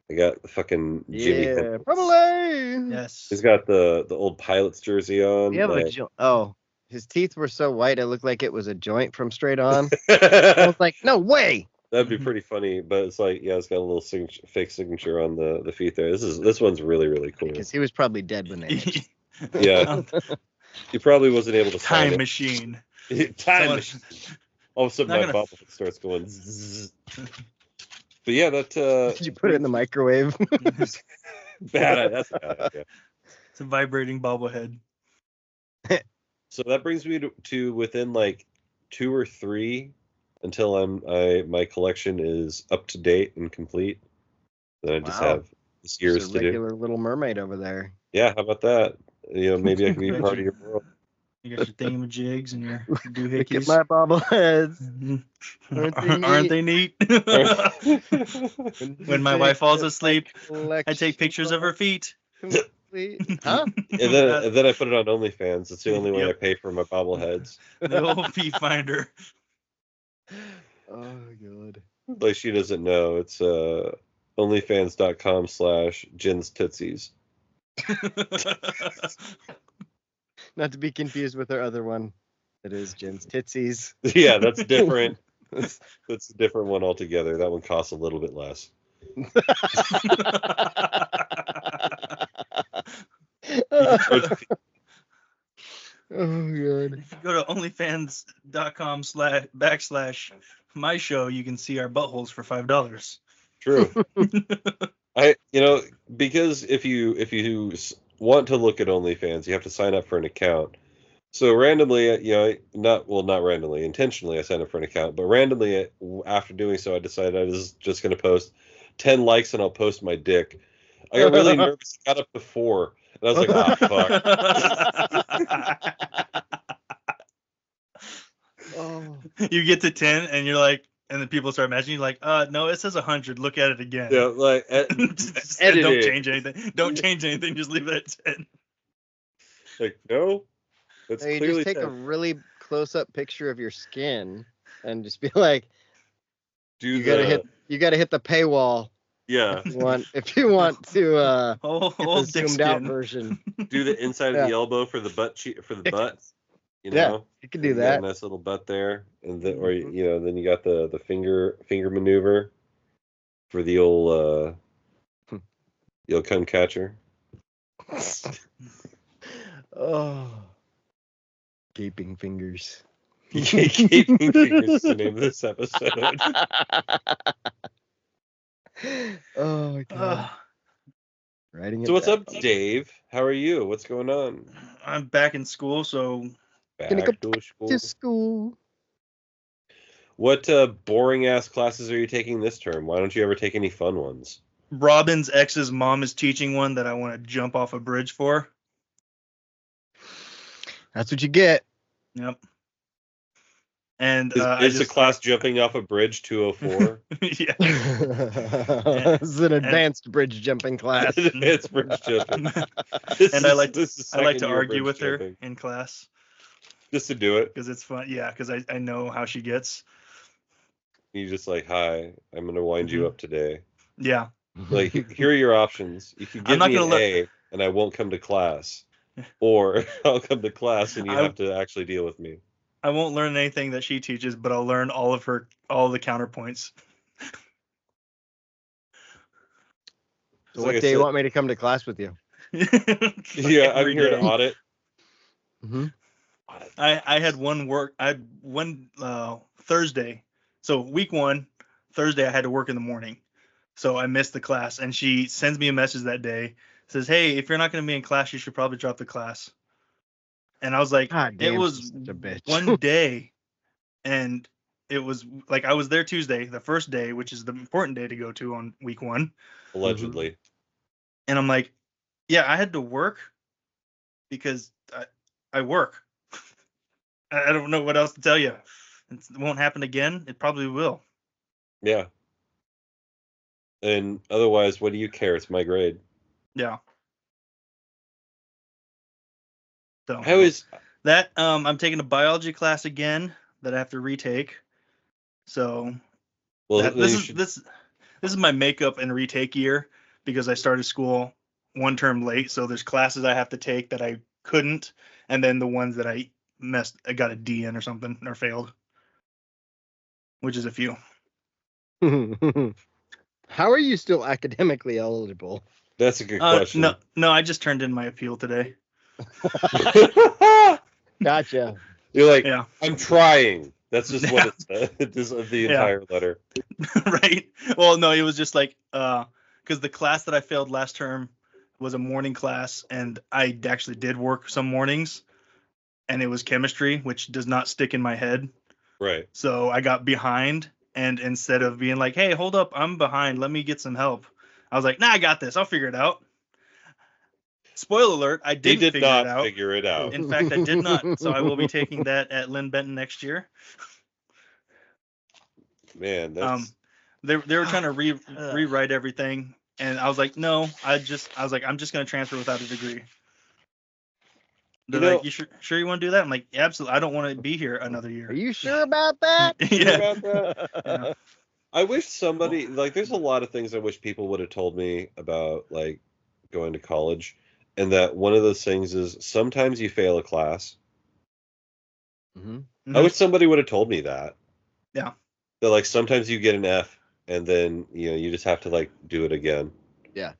I got the fucking Jimmy. Yeah, probably. Yes. He's got the old pilot's jersey on. You have a oh, his teeth were so white it looked like it was a joint from Straight On. I was like, no way. That'd be pretty funny, but it's like, yeah, it's got a little fake signature on the feet there. This one's really, really cool. Because he was probably dead when they made it. Yeah. He probably wasn't able to find Time it. machine. Time machine. All of a sudden, my bubble starts going. Zzz. But yeah, that. Did you put it in the microwave? That's a bad idea. It's a vibrating bobblehead. So that brings me to within like 2 or 3 until my collection is up to date and complete. Then I just have this year's to do. Regular Little Mermaid over there. Yeah, how about that? You know, maybe I can be part of your world. You got your thingamajigs and your doohickeys. Look at my bobbleheads. Aren't they neat? When my wife falls asleep, I take pictures of her feet. Huh? And then I put it on OnlyFans. It's the only way I pay for my bobbleheads. The old feet finder. Oh god. Like, she doesn't know. It's onlyfans.com/Jin's Tootsies. Not to be confused with our other one. It is Jen's Tootsies. Yeah, that's different. That's a different one altogether. That one costs a little bit less. Oh god. If you go to onlyfans.com/my show, you can see our buttholes for $5. True. Because if you want to look at OnlyFans, you have to sign up for an account. So randomly, not randomly, intentionally, I signed up for an account. But randomly, after doing so, I decided I was just going to post 10 likes and I'll post my dick. I got really nervous. I got up to 4. And I was like, fuck. Oh. You get to 10 and you're like, and then people start matching you like, no, it says 100. Look at it again. Yeah, like, don't change anything. Don't change anything. Just leave it at 10. Like, no. That's you clearly just take 10. a really close-up picture of your skin and just be like, you gotta hit the paywall. Yeah. If you want to old get the dick zoomed out skin. version. Do the inside of the elbow for the butt butt. You know? Yeah, you can do You got that. a nice little butt there, and then then you got the finger maneuver for the old cum catcher. Oh, gaping fingers. Gaping fingers is the name of this episode. Oh god. Writing it So what's down. up, Dave? How are you? What's going on? I'm back in school, so Gonna go to school. to school. What boring ass classes are you taking this term? Why don't you ever take any fun ones? Robin's ex's mom is teaching one that I want to jump off a bridge for. That's what you get. Yep. And is the class jumping off a bridge 204? Yeah. This is an advanced bridge jumping class. It's bridge jumping. And I like to argue with her in class. Just to do it? Because it's fun. Yeah, because I know how she gets. You just like, hi, I'm going to wind you up today. Yeah. Like, here are your options. You can give me an A and I won't come to class. Or I'll come to class and you have to actually deal with me. I won't learn anything that she teaches, but I'll learn all the counterpoints. So what day you want me to come to class with you? Yeah, I'm here to audit. Mm-hmm. I had one Thursday. So week 1, Thursday, I had to work in the morning. So I missed the class, and she sends me a message that day, says, "Hey, if you're not going to be in class, you should probably drop the class." And I was like, God damn, it was she's such a bitch. one day, and it was like I was there Tuesday, the first day, which is the important day to go to on week 1. Allegedly. And I'm like, yeah, I had to work because I work. I don't know what else to tell you. It won't happen again. It probably will. Yeah. And otherwise, what do you care? It's my grade. Yeah. So I always that I'm taking a biology class again that I have to retake. So this is my makeup and retake year because I started school 1 term late. So there's classes I have to take that I couldn't, and then the ones that I got a D in or something or failed, which is a few. How are you still academically eligible? That's a good question. No, I just turned in my appeal today. Gotcha. You're like, Yeah. I'm trying. That's just what it said. This is the entire letter. Right. Well, no, it was just like because the class that I failed last term was a morning class, and I actually did work some mornings, and it was chemistry, which does not stick in my head. Right. So I got behind, and instead of being like, "Hey, hold up, I'm behind. Let me get some help," I was like, "Nah, I got this. I'll figure it out." Spoiler alert, I didn't figure it out. In fact, I did not. So I will be taking that at Lynn Benton next year. Man, that's they were trying to rewrite everything, and I was like, no, I'm just gonna transfer without a degree. They're like, you sure you want to do that? I'm like, yeah, absolutely. I don't want to be here another year. Are you sure about that? Yeah. Yeah. I wish somebody there's a lot of things I wish people would have told me about like going to college, and that one of those things is sometimes you fail a class. Mm-hmm. I wish somebody would have told me that. Yeah. That like sometimes you get an F and then you just have to like do it again. Yeah.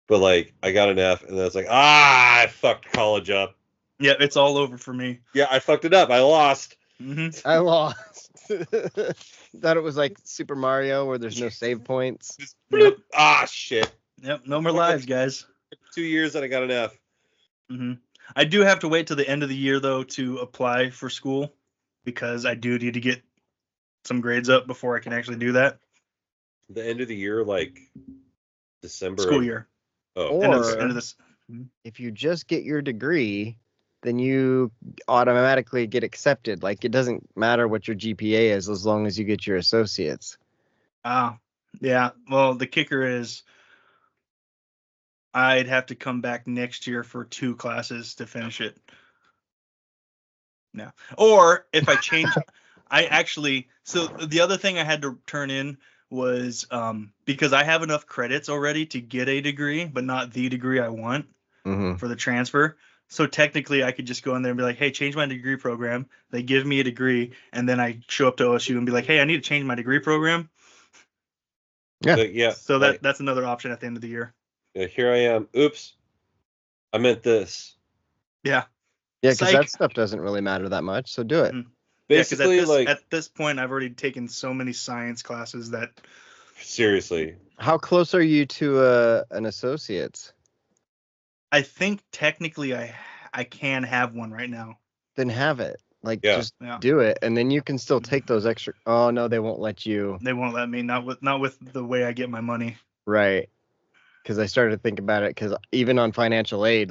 But like I got an F and then it's like I fucked college up. Yeah, it's all over for me. Yeah, I fucked it up. I lost. Mm-hmm. I lost. Thought it was like Super Mario where there's no save points. Just bloop. Ah, shit. Yep, no more lives, guys. 2 years and I got an F. Mm-hmm. I do have to wait till the end of the year though to apply for school because I do need to get some grades up before I can actually do that. The end of the year, like December school year. Oh, or end of this. If you just get your degree, then you automatically get accepted. Like it doesn't matter what your GPA is as long as you get your associates. Yeah. Well, the kicker is I'd have to come back next year for 2 classes to finish it. No. Or if I change, so the other thing I had to turn in was because I have enough credits already to get a degree, but not the degree I want for the transfer. So technically I could just go in there and be like, hey, change my degree program. They give me a degree, and then I show up to OSU and be like, hey, I need to change my degree program. Yeah. So that's another option at the end of the year. Yeah, here I am. Oops. I meant this. Yeah. Yeah, because that stuff doesn't really matter that much. So do it. Basically, at this point, I've already taken so many science classes that. Seriously. How close are you to an associate's? I think technically I can have one right now. Then have it. Just do it, and then you can still take those extra. Oh no, they won't let you. They won't let me. Not with the way I get my money. Right. Because I started to think about it. Because even on financial aid,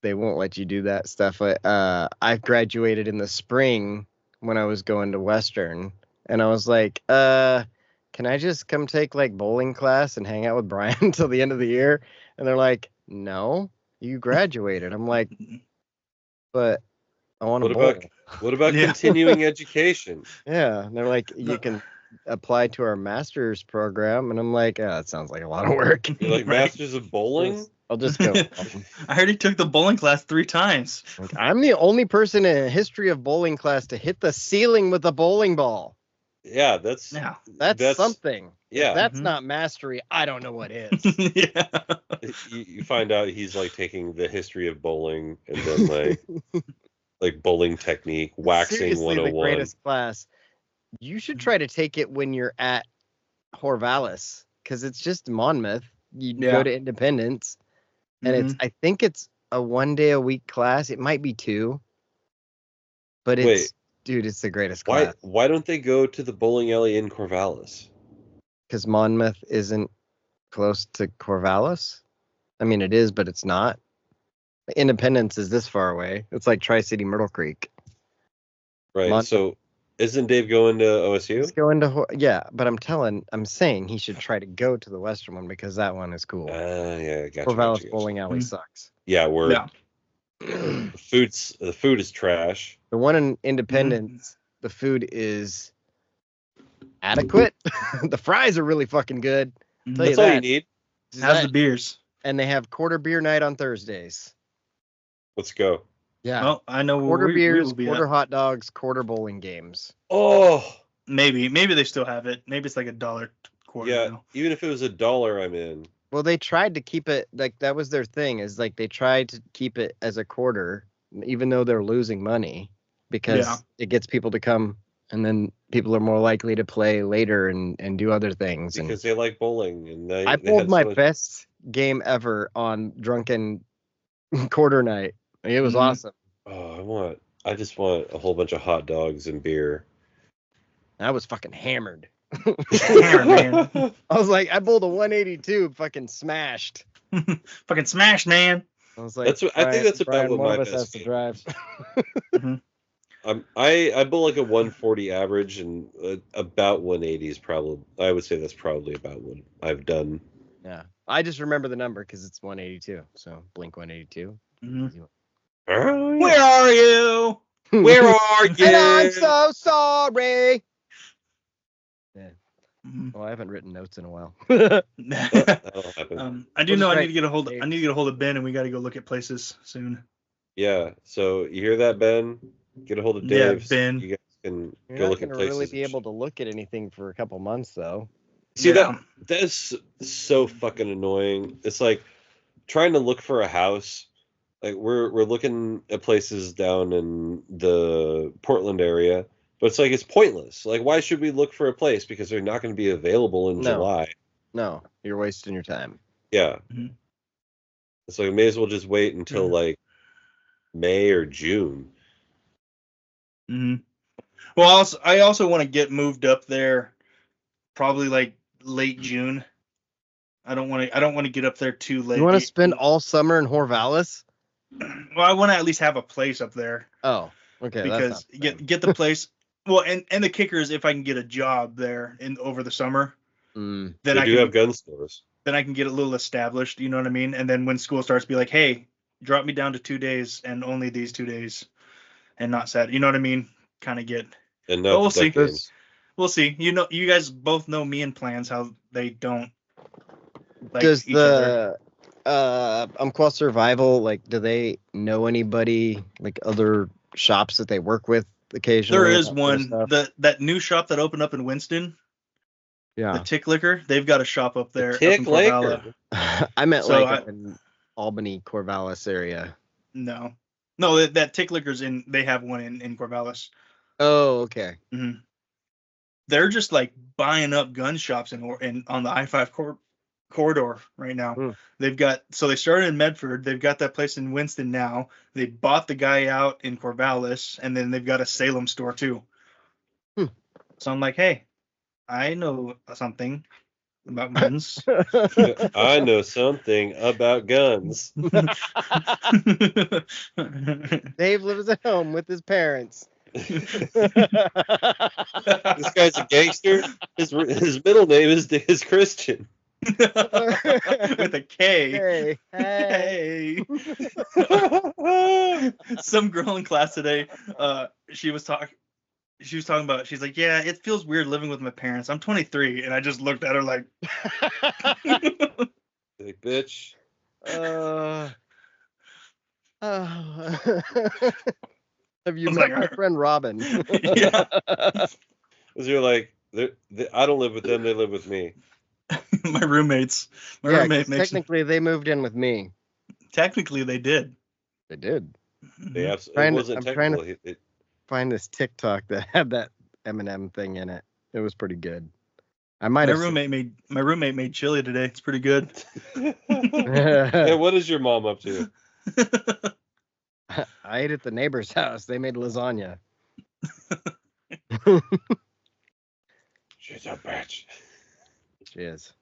they won't let you do that stuff. I graduated in the spring when I was going to Western, and I was like, can I just come take bowling class and hang out with Brian until the end of the year? And they're like, no, you graduated. I'm like, but I want to bowl. What about continuing education? Yeah, and they're like, you can apply to our master's program, and I'm like, oh, that sounds like a lot of work. You're like, Right. Masters of Bowling? I'll just go. I heard he took the bowling class 3 times. Like, I'm the only person in a history of bowling class to hit the ceiling with a bowling ball. Yeah, that's Yeah. That's something. Yeah. If that's Mhm. not mastery, I don't know what is. Yeah. You find out he's like taking the history of bowling and then like bowling technique, waxing Seriously, 101. the greatest class. You should try to take it when you're at Horvalis, because it's just Monmouth. You Yeah. go to Independence, and I think it's a 1 day a week class. It might be 2, but Wait. dude, it's the greatest class. Why don't they go to the bowling alley in Corvallis? Because Monmouth isn't close to Corvallis. I mean, it is, but it's not. Independence is this far away. It's like Tri-City Myrtle Creek. Right. Monmouth. So isn't Dave going to OSU? He's going to yeah, but I'm saying he should try to go to the Western one because that one is cool. Yeah, gotcha. Corvallis Bowling Alley Mhm. sucks. Yeah, Yeah. the food is trash. The one in Independence, the food is adequate. The fries are really fucking good. Tell you That's all you that. need. How's the beers? And they have quarter beer night on Thursdays. Let's go. Yeah. Well, I know Quarter we beers, will be quarter at. hot dogs, quarter bowling games. Oh, Maybe they still have it. Maybe it's like $1 quarter yeah. now. Even if it was $1, I'm in. Well, they tried to keep it like that was their thing. Is like they tried to keep it as a quarter, even though they're losing money, because Yeah. it gets people to come, and then people are more likely to play later and do other things. Because they like bowling, and I they pulled had my so much- best game ever on drunken quarter night. It was Mhm. awesome. Oh, I just want a whole bunch of hot dogs and beer. I was fucking hammered. Hammer, man. I was like, I bowled a 182, fucking smashed. Fucking smash, man. I was like, That's what- I think that's about Brian, what one my of us best has to game drive. I bowl like a 140 average, and about 180 is probably. I would say that's probably about what I've done. Yeah, I just remember the number because it's 182. So Blink 182. Mhm. Oh, yeah. Where are you? Where are you? And I'm so sorry. Mhm. Well, I haven't written notes in a while. That'll happen. I do We'll know just I need to get a hold. write I need to get a hold of Ben, and we got to go look at places soon. Yeah. So you hear that, Ben? Get a hold of Yeah, Dave. Ben. You guys can You're go not look going at to places. really be able to look at anything for a couple months, though. See Yeah. that's so fucking annoying. It's like trying to look for a house. Like we're looking at places down in the Portland area, but it's like it's pointless. Like why should we look for a place because they're not going to be available in No. July? No, you're wasting your time. Yeah. Mhm. So we may as well just wait until Mhm. like May or June. Hmm. Well, I also want to get moved up there, probably like late June. I don't want to get up there too late. You want to spend all summer in Horvalis? Well, I want to at least have a place up there Oh, okay. because that's not get the place. Well, and the kicker is if I can get a job there over the summer, Mm. then They I do can have gun stores. then I can get a little established. You know what I mean? And then when school starts, be like, hey, drop me down to 2 days and only these 2 days, and not Saturday. You know what I mean? Kind of get. And But not we'll the duck see. games. We'll see. You guys both know me and plans how they don't like Does each other. the Umpqua Survival, like, do they know anybody, like other shops that they work with occasionally? There is and that sort of one stuff? that new shop that opened up in Winston, the Yeah. Tick Liquor. They've got a shop up there. Tick up in Corvallis. Liquor. I meant So like up in Albany, Corvallis area. No, that Tick Liquor's in. They have one in Corvallis. Oh, okay. Mm-hmm. They're just like buying up gun shops in on the I-5 corridor right now. Hmm. They started in Medford. They've got that place in Winston now. They bought the guy out in Corvallis, and then they've got a Salem store too. Hmm. So I'm like, hey, I know something about guns. I know something about guns. Dave lives at home with his parents. This guy's a gangster. His middle name is Christian. With a K. Hey. Hey. Some girl in class today, she was talking. she was talking about. She's like, yeah, it feels weird living with my parents. I'm 23, and I just looked at her like, Like, bitch. Have you I was met like, my friend Robin? yeah. Because you're like, I don't live with them, they live with me. My roommates. My Yeah, roommate 'cause makes. technically they moved in with me. Technically, they did. They did. They Mhm. it wasn't I'm trying to technical. find this TikTok that had that Eminem thing in it. It was pretty good. I might My have. roommate made chili today. It's pretty good. And what is your mom up to? I ate at the neighbor's house. They made lasagna. She's a bitch. She is.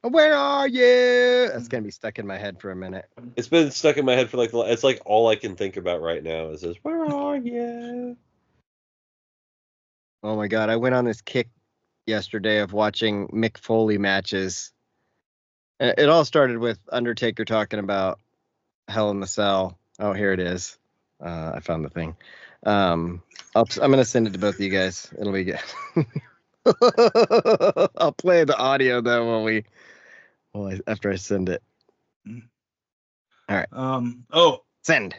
Where are you? That's gonna be stuck in my head for a minute. It's been stuck in my head for like it's like all I can think about right now is this. Where are you? Oh my god, I went on this kick yesterday of watching Mick Foley matches. It all started with Undertaker talking about Hell in the Cell. Oh, here it is. I found the thing. I'm gonna send it to both of you guys. It'll be good. I'll play the audio though after I send it. All right. Oh, Send.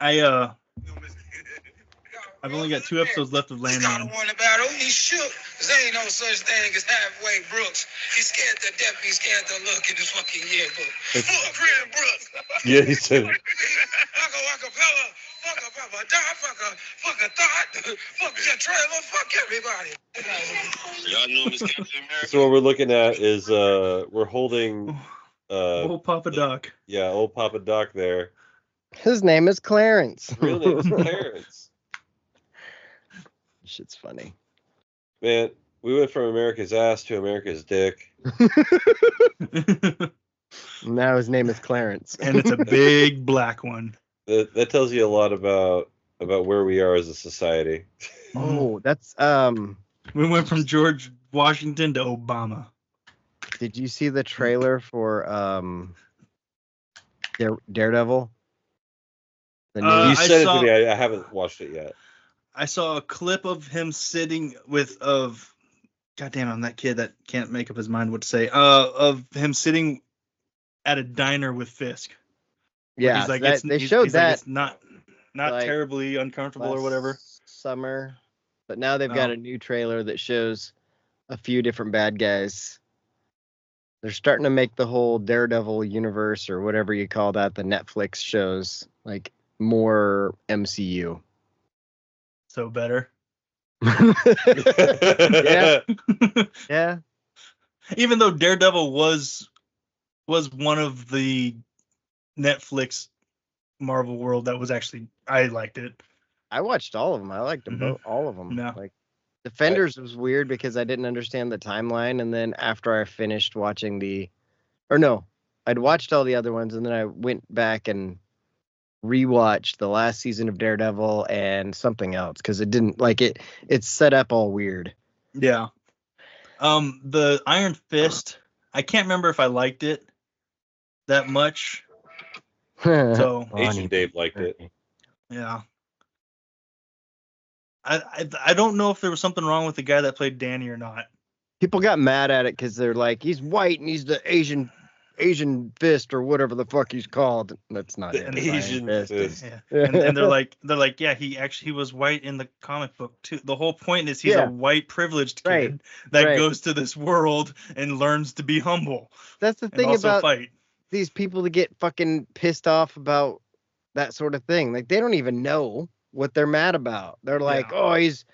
I've only got 2 episodes left of He's Landman. one about who he shook. There ain't no such thing as halfway Brooks. He's scared to death. He's scared to look in his fucking yearbook. Fuck Chris Brooks. Yeah, he said. Fuck a Wackapella. Fuck a Papa Dot. Fuck a Thought. Fuck your trailer. Fuck everybody. Y'all know him as Captain America. So what we're looking at is we're holding Old Papa Doc. yeah, old Papa Doc there. His name is Clarence. His real name is Clarence. Shit's funny. Man, we went from America's ass to America's dick. Now his name is Clarence. And it's a big black one. That tells you a lot about where we are as a society. Oh, that's We went from George Washington to Obama. Did you see the trailer for Daredevil? The new You I said it saw- to me. I haven't watched it yet. I saw a clip of him sitting goddamn, I'm that kid that can't make up his mind what to say. Of him sitting at a diner with Fisk. yeah, He's like, they showed he's that like, it's not like, terribly uncomfortable or last whatever. summer, but now they've got a new trailer that shows a few different bad guys. They're starting to make the whole Daredevil universe or whatever you call that, the Netflix shows, like more MCU. So better. Yeah. Yeah. Even though Daredevil was one of the Netflix Marvel world that was actually, I liked it. I watched all of them. I liked them both, all of them. No. Like Defenders was weird because I didn't understand the timeline, and then after I finished watching I'd watched all the other ones, and then I went back and rewatched the last season of Daredevil and something else because it didn't like it. It's set up all weird. Yeah. The Iron Fist, I can't remember if I liked it that much. So Agent Dave liked it. yeah. I don't know if there was something wrong with the guy that played Danny or not. People got mad at it because they're like, he's white and he's the Asian Fist or whatever the fuck he's called. That's not The it. It's Asian Iron Fist. Yeah. And they're like, yeah, he was white in the comic book too. The whole point is he's Yeah. a white privileged kid Right. that Right. goes to this world and learns to be humble That's the and thing also about fight. these people that get fucking pissed off about that sort of thing. Like they don't even know what they're mad about. They're like, Yeah. oh, he's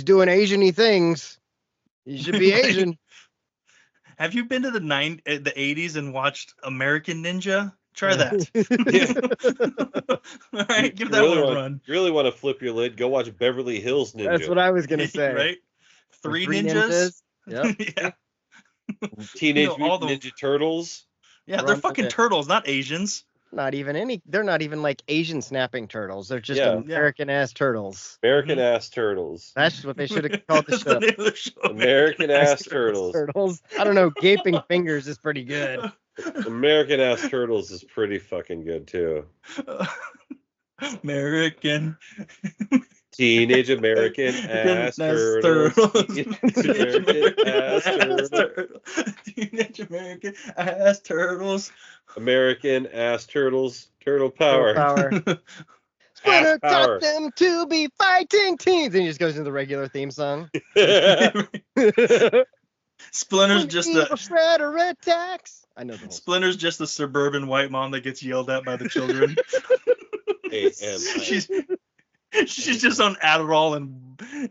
doing Asian-y things. He should be Right. Asian. Have you been to the 80s and watched American Ninja? Try that. All right, give that one a run. You really want to flip your lid? Go watch Beverly Hills Ninja. That's what I was gonna say. Right? The Three ninjas? Yep. Yeah. Teenage all Mutant Ninja Turtles. Yeah, Run they're with fucking it. turtles, not Asians. They're not even like Asian snapping turtles. They're just Yeah. American ass turtles. American ass turtles. That's what they should have called the That's show. the name of the show. American ass turtles. Turtles. I don't know. Gaping Fingers is pretty good. American ass turtles is pretty fucking good too. American. Teenage American ass turtles. Teenage American ass turtles. Teenage American ass turtles. American ass turtles. Turtle power. Power. Ass Splinter power. taught them to be fighting teens. And he just goes into the regular theme song. Splinter's just Evil a shredder attacks. I know the whole song. Splinter's just a suburban white mom that gets yelled at by the children. she's just on Adderall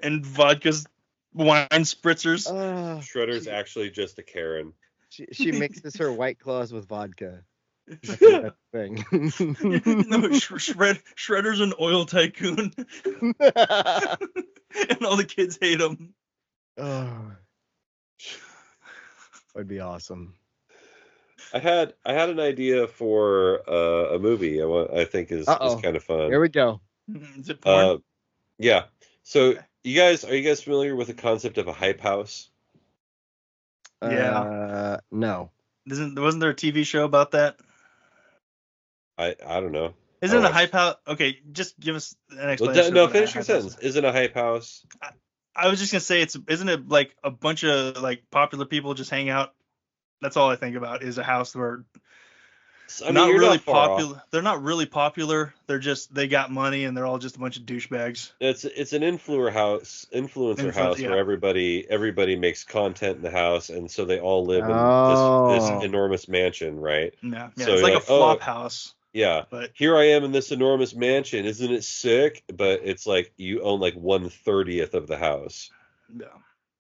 and vodka's wine spritzers. Shredder's actually just a Karen. She mixes her White Claws with vodka. That's the thing. No, Shredder's an oil tycoon, and all the kids hate him. Oh, that'd be awesome. I had an idea for a movie. I think is kind of fun. Here we go. Is it porn? Yeah. So are you guys familiar with the concept of a hype house? Yeah. No. Wasn't there a TV show about that? I don't know. Isn't it a hype house? Okay, just give us an explanation. No, finish your sentence. Isn't a hype house? I was just gonna say isn't it like a bunch of like popular people just hang out? That's all I think about is a house where not really popular. They're not really popular. They got money and they're all just a bunch of douchebags. It's an influencer house where everybody makes content in the house, and so they all live in this enormous mansion, right? Yeah, so it's like a flop house. Yeah, but here I am in this enormous mansion. Isn't it sick? But it's like you own like 1/30th of the house. Yeah.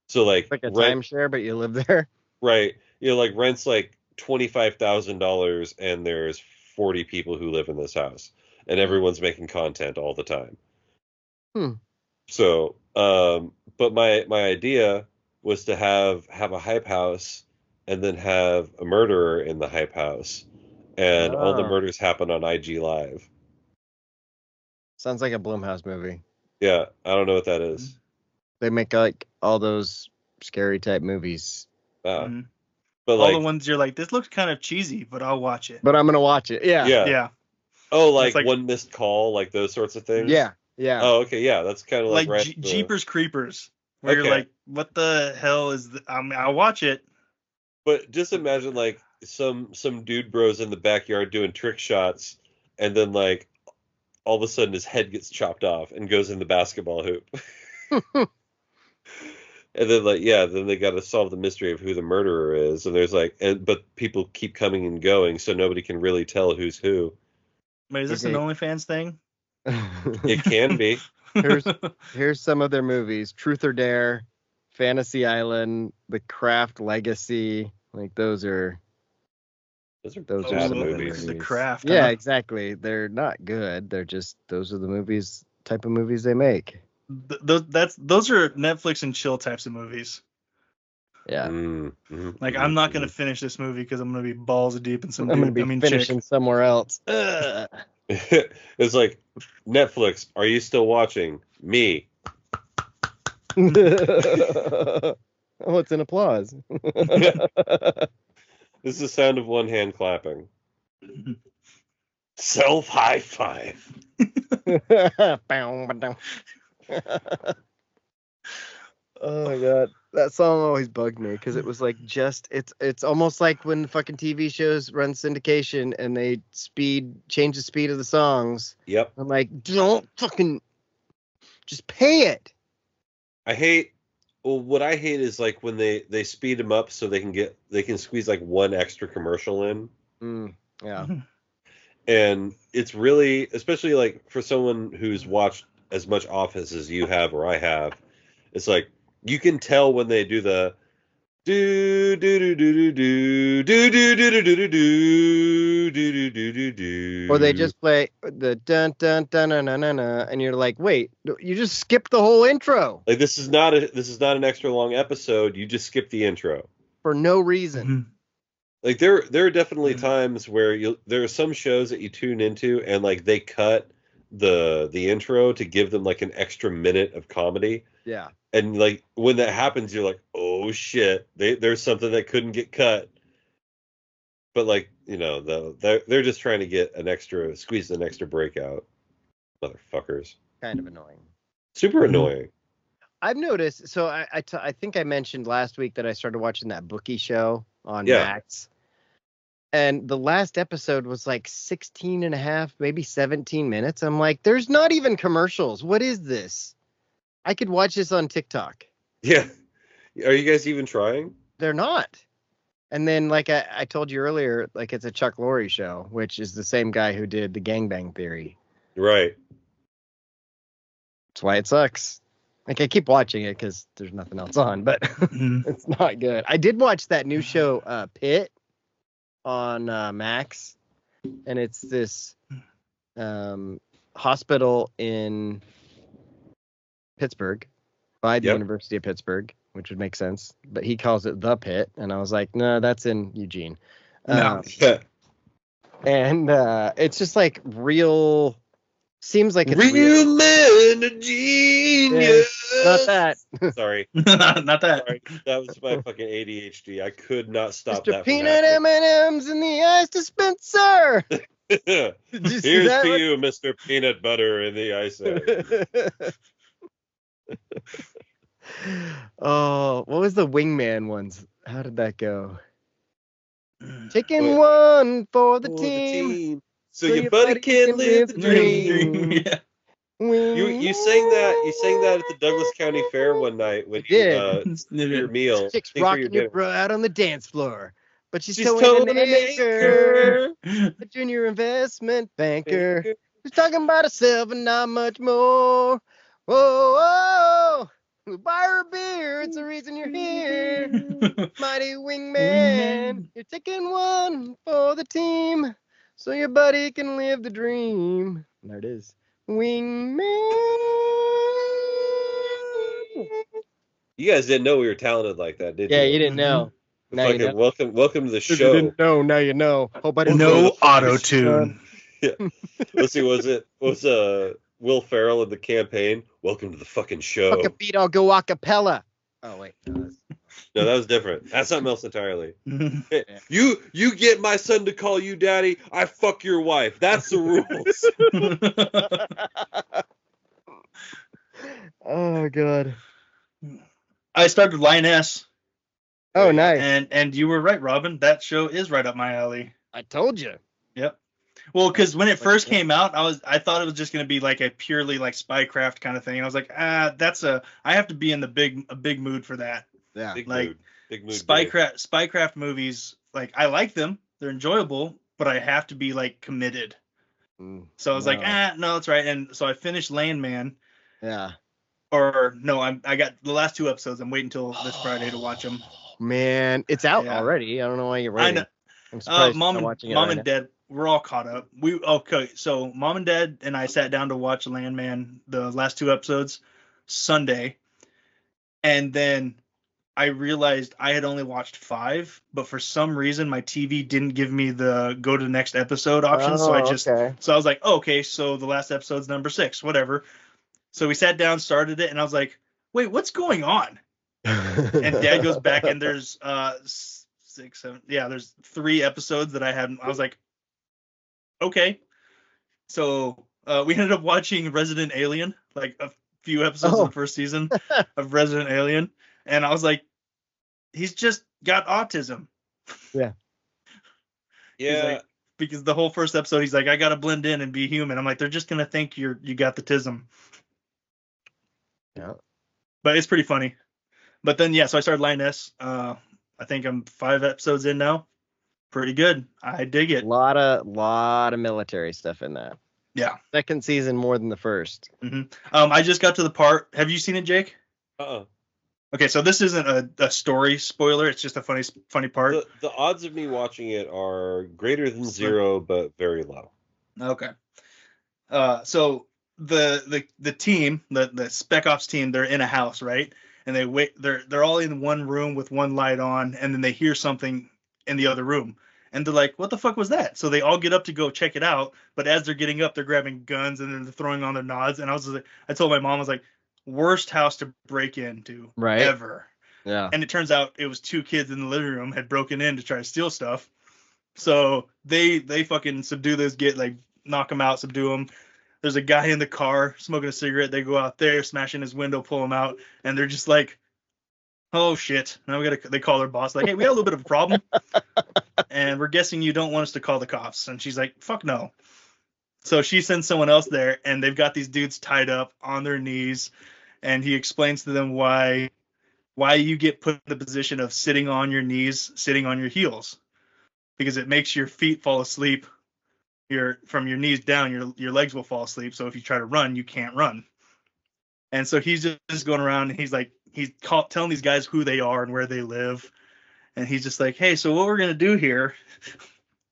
So like a timeshare, but you live there. Right. Like rent's like $25,000 and there's 40 people who live in this house and everyone's making content all the time. So, but my idea was to have a hype house and then have a murderer in the hype house and all the murders happen on IG Live. Sounds like a Blumhouse movie. Yeah. I don't know what that is. They make like all those scary type movies. But all the ones you're like, this looks kind of cheesy, but I'll watch it. But I'm gonna watch it. Yeah. Oh, like One Missed Call, like those sorts of things. Yeah. Oh, okay. Yeah, that's kind of like Jeepers Creepers, where you're like, what the hell is? I'll watch it. But just imagine like some dude bros in the backyard doing trick shots, and then like all of a sudden his head gets chopped off and goes in the basketball hoop. And then then they got to solve the mystery of who the murderer is. And there's but people keep coming and going, so nobody can really tell who's who. Wait, is this an OnlyFans thing? It can be. Here's some of their movies: Truth or Dare, Fantasy Island, The Craft Legacy. Like those are some movies. The Craft. Yeah, exactly. They're not good. They're just those are the type of movies they make. Those are Netflix and chill types of movies. Yeah. Like I'm not gonna finish this movie because I'm gonna be balls deep in some. I'm gonna be finishing somewhere else. It's like Netflix. Are you still watching me? Oh, it's an applause. This is the sound of one hand clapping. Self high five. Oh my god, that song always bugged me because it was like it's almost like when fucking TV shows run syndication and they change the speed of the songs. Yep. I'm like, don't fucking just pay it. What I hate is like when they speed them up so they can squeeze like one extra commercial in. Yeah. And it's really, especially like for someone who's watched as much Office as you have or I have, it's like you can tell when they do the do do do do do do do do do do do do do do do, or they just play the dun dun dun dun dun dun, and you're like, wait, you just skipped the whole intro. Like this is not an extra long episode. You just skip the intro for no reason. Like there are definitely times where there are some shows that you tune into and like they cut the intro to give them like an extra minute of comedy. Yeah. And like when that happens, you're like, oh shit, there's something that couldn't get cut. But like, they're just trying to squeeze an extra breakout. Motherfuckers. Kind of annoying. Super annoying. I've noticed. So I think I mentioned last week that I started watching that Bookie show on Yeah. Max. And the last episode was like 16 and a half, maybe 17 minutes. I'm like, there's not even commercials. What is this? I could watch this on TikTok. Yeah. Are you guys even trying? They're not. And then, like I told you earlier, like it's a Chuck Lorre show, which is the same guy who did the Gangbang Theory. Right. That's why it sucks. Like I keep watching it because there's nothing else on, but it's not good. I did watch that new show, Pit, on Max, and it's this hospital in Pittsburgh by the University of Pittsburgh, which would make sense, but he calls it the Pit, and I was like, no, that's in Eugene. No. And it's just like real. Seems like it's real man, a genius. Not that. Sorry. Not that. Sorry. That was my fucking ADHD. I could not stop Mr. that. Peanut M&M's in the ice dispenser. Here's to you, Mr. Peanut Butter in the ice. Oh, what was the Wingman ones? How did that go? Taking one for the team. So your buddy can live the dream. Yeah. You sang that at the Douglas County Fair one night when you your meal. Chick's Think for rocking your your bro out on the dance floor, but she's She's towing towing an anchor. A junior investment banker Banker. who's talking about herself and not much more. Whoa, whoa, buy her a beer. It's the reason you're here. Mighty Wingman, you're taking one for the team, so your buddy can live the dream. And there it is. Wingman. You guys didn't know we were talented like that, did you? Yeah, you didn't know. Now you Fucking know. welcome to the If you show. didn't know, now you know. Hope I didn't No know. auto tune. Let's see, was Will Ferrell in the campaign? Welcome to the fucking show. Fuck a beat, I'll go a cappella. Oh wait, no, No, that was different. That's something else entirely. You get my son to call you daddy, I fuck your wife. That's the rules. oh god. I started Lioness, Oh nice. and you were right, Robin. That show is right up my alley. I told you. Yep. Well, because when it first came out, I thought it was just gonna be like a purely like spycraft kind of thing. And I was like, I have to be in a big mood for that. Yeah. Big Like, mood. Big mood. Spycraft movies, like I like them, they're enjoyable, but I have to be like committed. So I was like, no, that's right. And so I finished Landman. Yeah. Or no, I got the last 2 episodes. I'm waiting until this Friday to watch them. Man, it's out Yeah. already. I don't know why you're I waiting. know. I'm surprised Mom you're and watching it Mom right and Dad, we're all caught up. So Mom and Dad and I sat down to watch Landman, the last 2 episodes, Sunday, and then I realized I had only watched 5, but for some reason my TV didn't give me the go to the next episode option. So I just okay. so I was like, oh, okay, so the last episode's number 6, whatever. So we sat down, started it, and I was like, wait, what's going on? And Dad goes back, and there's 6, 7, yeah, there's 3 episodes that I hadn't. I was like, okay. So we ended up watching Resident Alien, like a few episodes of the first season of Resident Alien, and I was like, he's just got autism. Yeah. Yeah. Like, because the whole first episode, he's like, I gotta blend in and be human. I'm like, they're just gonna think you got the tism. Yeah. But it's pretty funny. But then so I started Lioness. I think I'm 5 episodes in now. Pretty good. I dig it. lot of military stuff in that. Yeah. Second season more than the first. I just got to the part. Have you seen it, Jake? Uh-uh. Okay, so this isn't a story spoiler. It's just a funny part. The odds of me watching it are greater than 0, but very low. Okay. So the team, the Spec Ops team, they're in a house, right? And they wait. They're all in one room with one light on, and then they hear something in the other room, and they're like, "What the fuck was that?" So they all get up to go check it out. But as they're getting up, they're grabbing guns and then they're throwing on their nods. And I told my mom, I was like, "Worst house to break into ever." Yeah. And it turns out it was 2 kids in the living room had broken in to try to steal stuff. So they fucking subdue this, knock them out, subdue them. there's a guy in the car smoking a cigarette. They go out there, smash in his window, pull him out, and they're just like, oh shit. Now they call their boss like, hey, we got a little bit of a problem. And we're guessing you don't want us to call the cops. And she's like, fuck no. So she sends someone else there, and they've got these dudes tied up on their knees, and he explains to them why you get put in the position of sitting on your knees, sitting on your heels, because it makes your feet fall asleep. From your knees down, your legs will fall asleep. So if you try to run, you can't run. And so he's just going around, and he's telling these guys who they are and where they live. And he's just like, hey, so what we're going to do here,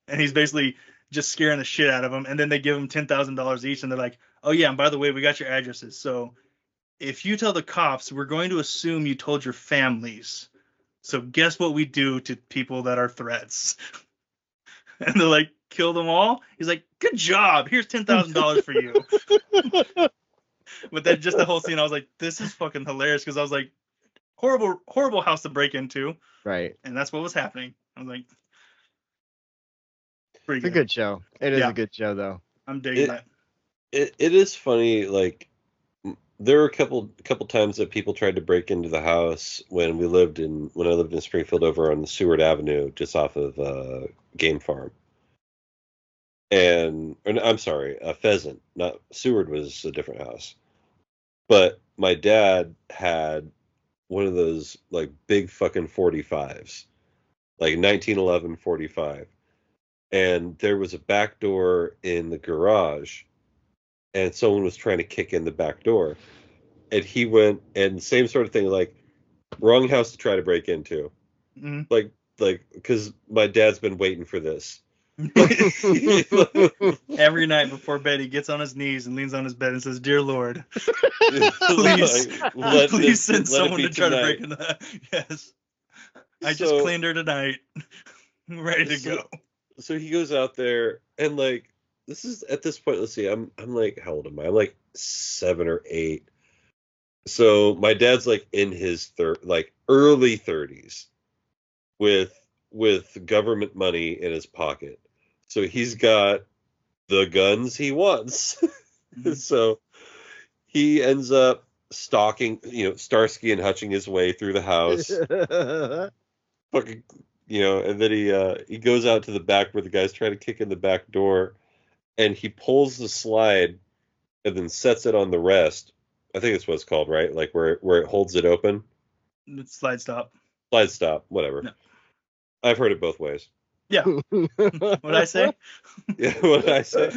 and he's basically just scaring the shit out of them. And then they give him $10,000 each. And they're like, oh, yeah, and by the way, we got your addresses. So if you tell the cops, we're going to assume you told your families. So guess what we do to people that are threats? And they're like, kill them all? He's like, good job. Here's $10,000 for you. But then just the whole scene, I was like, this is fucking hilarious, because I was like, horrible house to break into. Right. And that's what was happening. I was like, It's a good show. It is a good show, though. I'm digging that. It is funny. Like, there were a couple times that people tried to break into the house when I lived in Springfield over on Seward Avenue, just off of Game Farm. I'm sorry, Pheasant. Not Seward was a different house. But my dad had one of those like big fucking 45s, like 1911 45. And there was a back door in the garage, and someone was trying to kick in the back door. And he went, and same sort of thing, like, wrong house to try to break into. Mm-hmm. Like, because my dad's been waiting for this. Every night before bed, he gets on his knees and leans on his bed and says, "Dear Lord, please send someone to try to break into that." Yes, I just cleaned her tonight. Ready to go. So he goes out there, and like, this is at this point. Let's see, I'm like, how old am I? I'm like 7 or 8. So my dad's like in his early 30s, with government money in his pocket. So he's got the guns he wants. Mm-hmm. So he ends up stalking, Starsky and Hutching his way through the house. Fucking, and then he goes out to the back where the guy's trying to kick in the back door, and he pulls the slide and then sets it on the rest. I think that's what it's called, right? Like where it holds it open. Slide stop. Slide stop, whatever. No. I've heard it both ways. Yeah. What'd I say? Yeah, what did I say?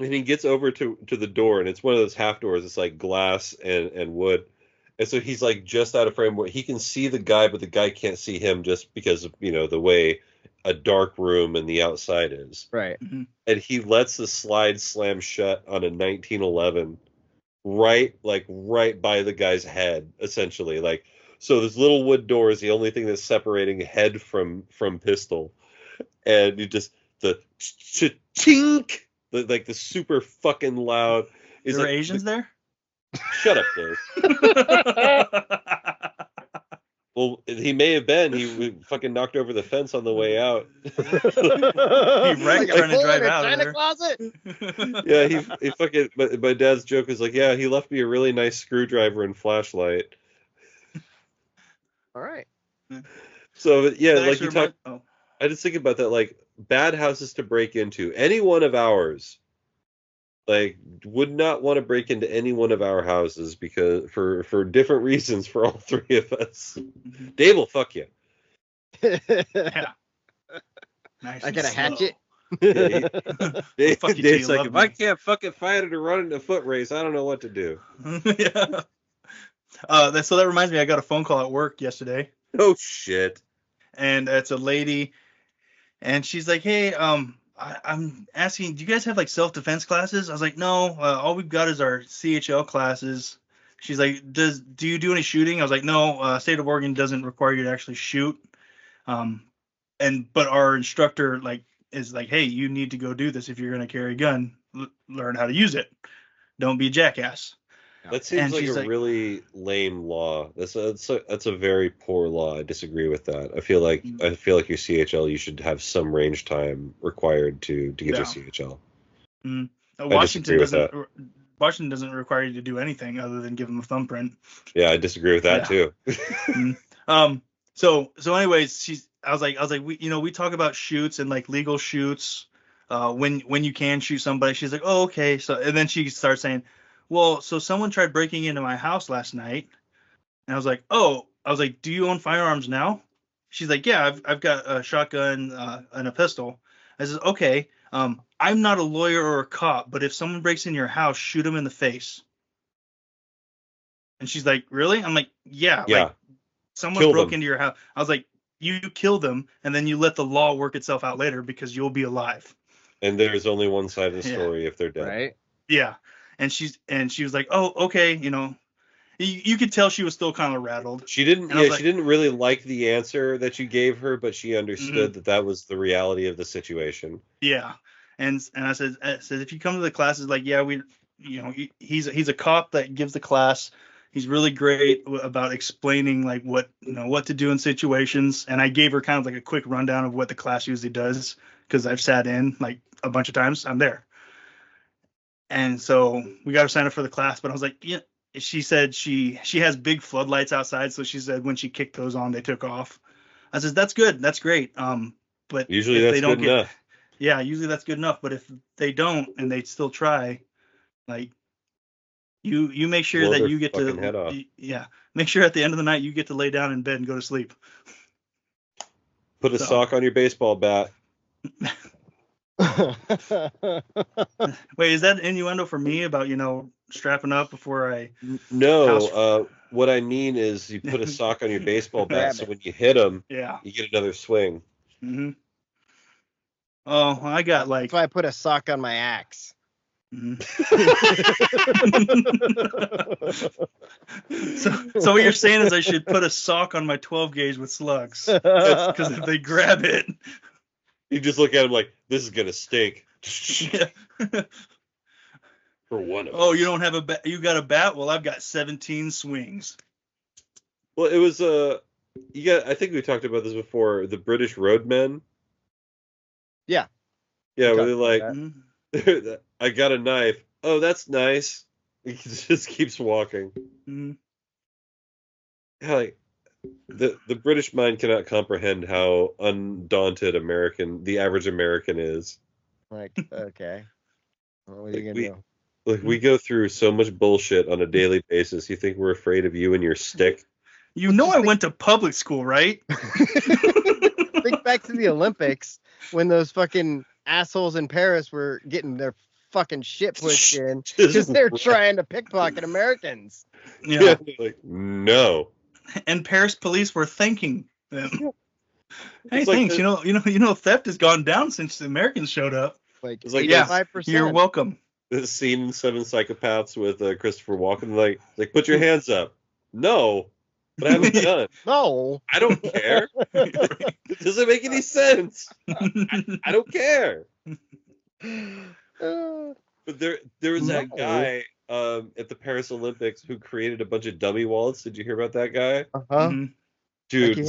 And he gets over to the door, and it's one of those half doors. It's like glass and wood. And so he's like just out of frame where he can see the guy, but the guy can't see him just because of, the way a dark room and the outside is. Right. Mm-hmm. And he lets the slide slam shut on a 1911 right by the guy's head, essentially. Like, so this little wood door is the only thing that's separating head from pistol. And you just, the chink, the super fucking loud. There were Asians there? Shut up, Dave. Well, he may have been. He fucking knocked over the fence on the way out. He wrecked trying to drive out of there. Closet. Yeah, he fucking. My dad's joke is like, yeah, he left me a really nice screwdriver and flashlight. All right. So yeah, like you talk. I just think about that, like bad houses to break into. Any one of ours, like, would not want to break into any one of our houses because for different reasons for all three of us. Mm-hmm. Dave will fuck you. Yeah. Nice. I got a hatchet. Yeah, Dave's like, if I can't fucking fight it or run in a foot race, I don't know what to do. Yeah. So that reminds me, I got a phone call at work yesterday. Oh shit. And it's a lady, and she's like, "Hey, I'm asking, do you guys have like self-defense classes?" I was like, "No, all we've got is our CHL classes." She's like, do you do any shooting?" I was like, "No, state of Oregon doesn't require you to actually shoot." But our instructor is like, "Hey, you need to go do this if you're going to carry a gun. Learn how to use it. Don't be a jackass." That seems like a really lame law. That's a very poor law. I disagree with that. I feel like your CHL, you should have some range time required to get your CHL. Mm. I disagree with that. Washington doesn't require you to do anything other than give them a thumbprint. Yeah, I disagree with that too. So anyways, I was like, we talk about shoots and like legal shoots, when you can shoot somebody. She's like, oh, okay. So, and then she starts saying, well, so someone tried breaking into my house last night. And I was like, do you own firearms now? She's like, yeah, I've got a shotgun, and a pistol. I said, okay. I'm not a lawyer or a cop, but if someone breaks in your house, shoot them in the face. And she's like, really? I'm like, yeah. Like, someone broke into your house. I was like, you kill them, and then you let the law work itself out later because you'll be alive. And there's only one side of the story if they're dead. Right? Yeah. And she was like, oh, okay. You could tell she was still kind of rattled. She didn't. She didn't really like the answer that you gave her, but she understood that was the reality of the situation. Yeah. And I said, if you come to the classes, like, yeah, he's a cop that gives the class. He's really great about explaining like what to do in situations. And I gave her kind of like a quick rundown of what the class usually does because I've sat in like a bunch of times. I'm there. And so we got her signed up for the class, but I was like, yeah. She said she has big floodlights outside, so she said when she kicked those on, they took off. I said, that's good, that's great. But usually that's good enough. Yeah, usually that's good enough. But if they don't and they still try, like you make sure that you get to make sure at the end of the night you get to lay down in bed and go to sleep. Put a sock on your baseball bat. Wait, is that innuendo for me about strapping up before I? No, what I mean is you put a sock on your baseball bat, so when you hit them, you get another swing. Mm-hmm. Oh, I got like. If I put a sock on my axe. Mm-hmm. So what you're saying is I should put a sock on my 12 gauge with slugs because if they grab it. You just look at him like, this is gonna stink. For one of us. Oh, you don't have a bat? You got a bat? Well, I've got 17 swings. Well, it was I think we talked about this before. The British roadmen. Yeah. Yeah, where they're like, I got a knife. Oh, that's nice. He just keeps walking. Mm-hmm. Yeah, like. The British mind cannot comprehend how undaunted the average American is. Like, okay. Well, what are you gonna do? Like, we go through so much bullshit on a daily basis. You think we're afraid of you and your stick? I went to public school, right? Think back to the Olympics when those fucking assholes in Paris were getting their fucking shit pushed in because they're trying to pickpocket Americans. Yeah. Like, no. And Paris police were thanking them. Hey, like thanks. Theft has gone down since the Americans showed up. Like, it's like 85%. You're welcome. The scene in Seven Psychopaths with Christopher Walken, like put your hands up. No, but I haven't done. No, I don't care. It doesn't make any sense. I don't care. But there was that guy at the Paris Olympics who created a bunch of dummy wallets. Did you hear about that guy? Uh-huh. Dude,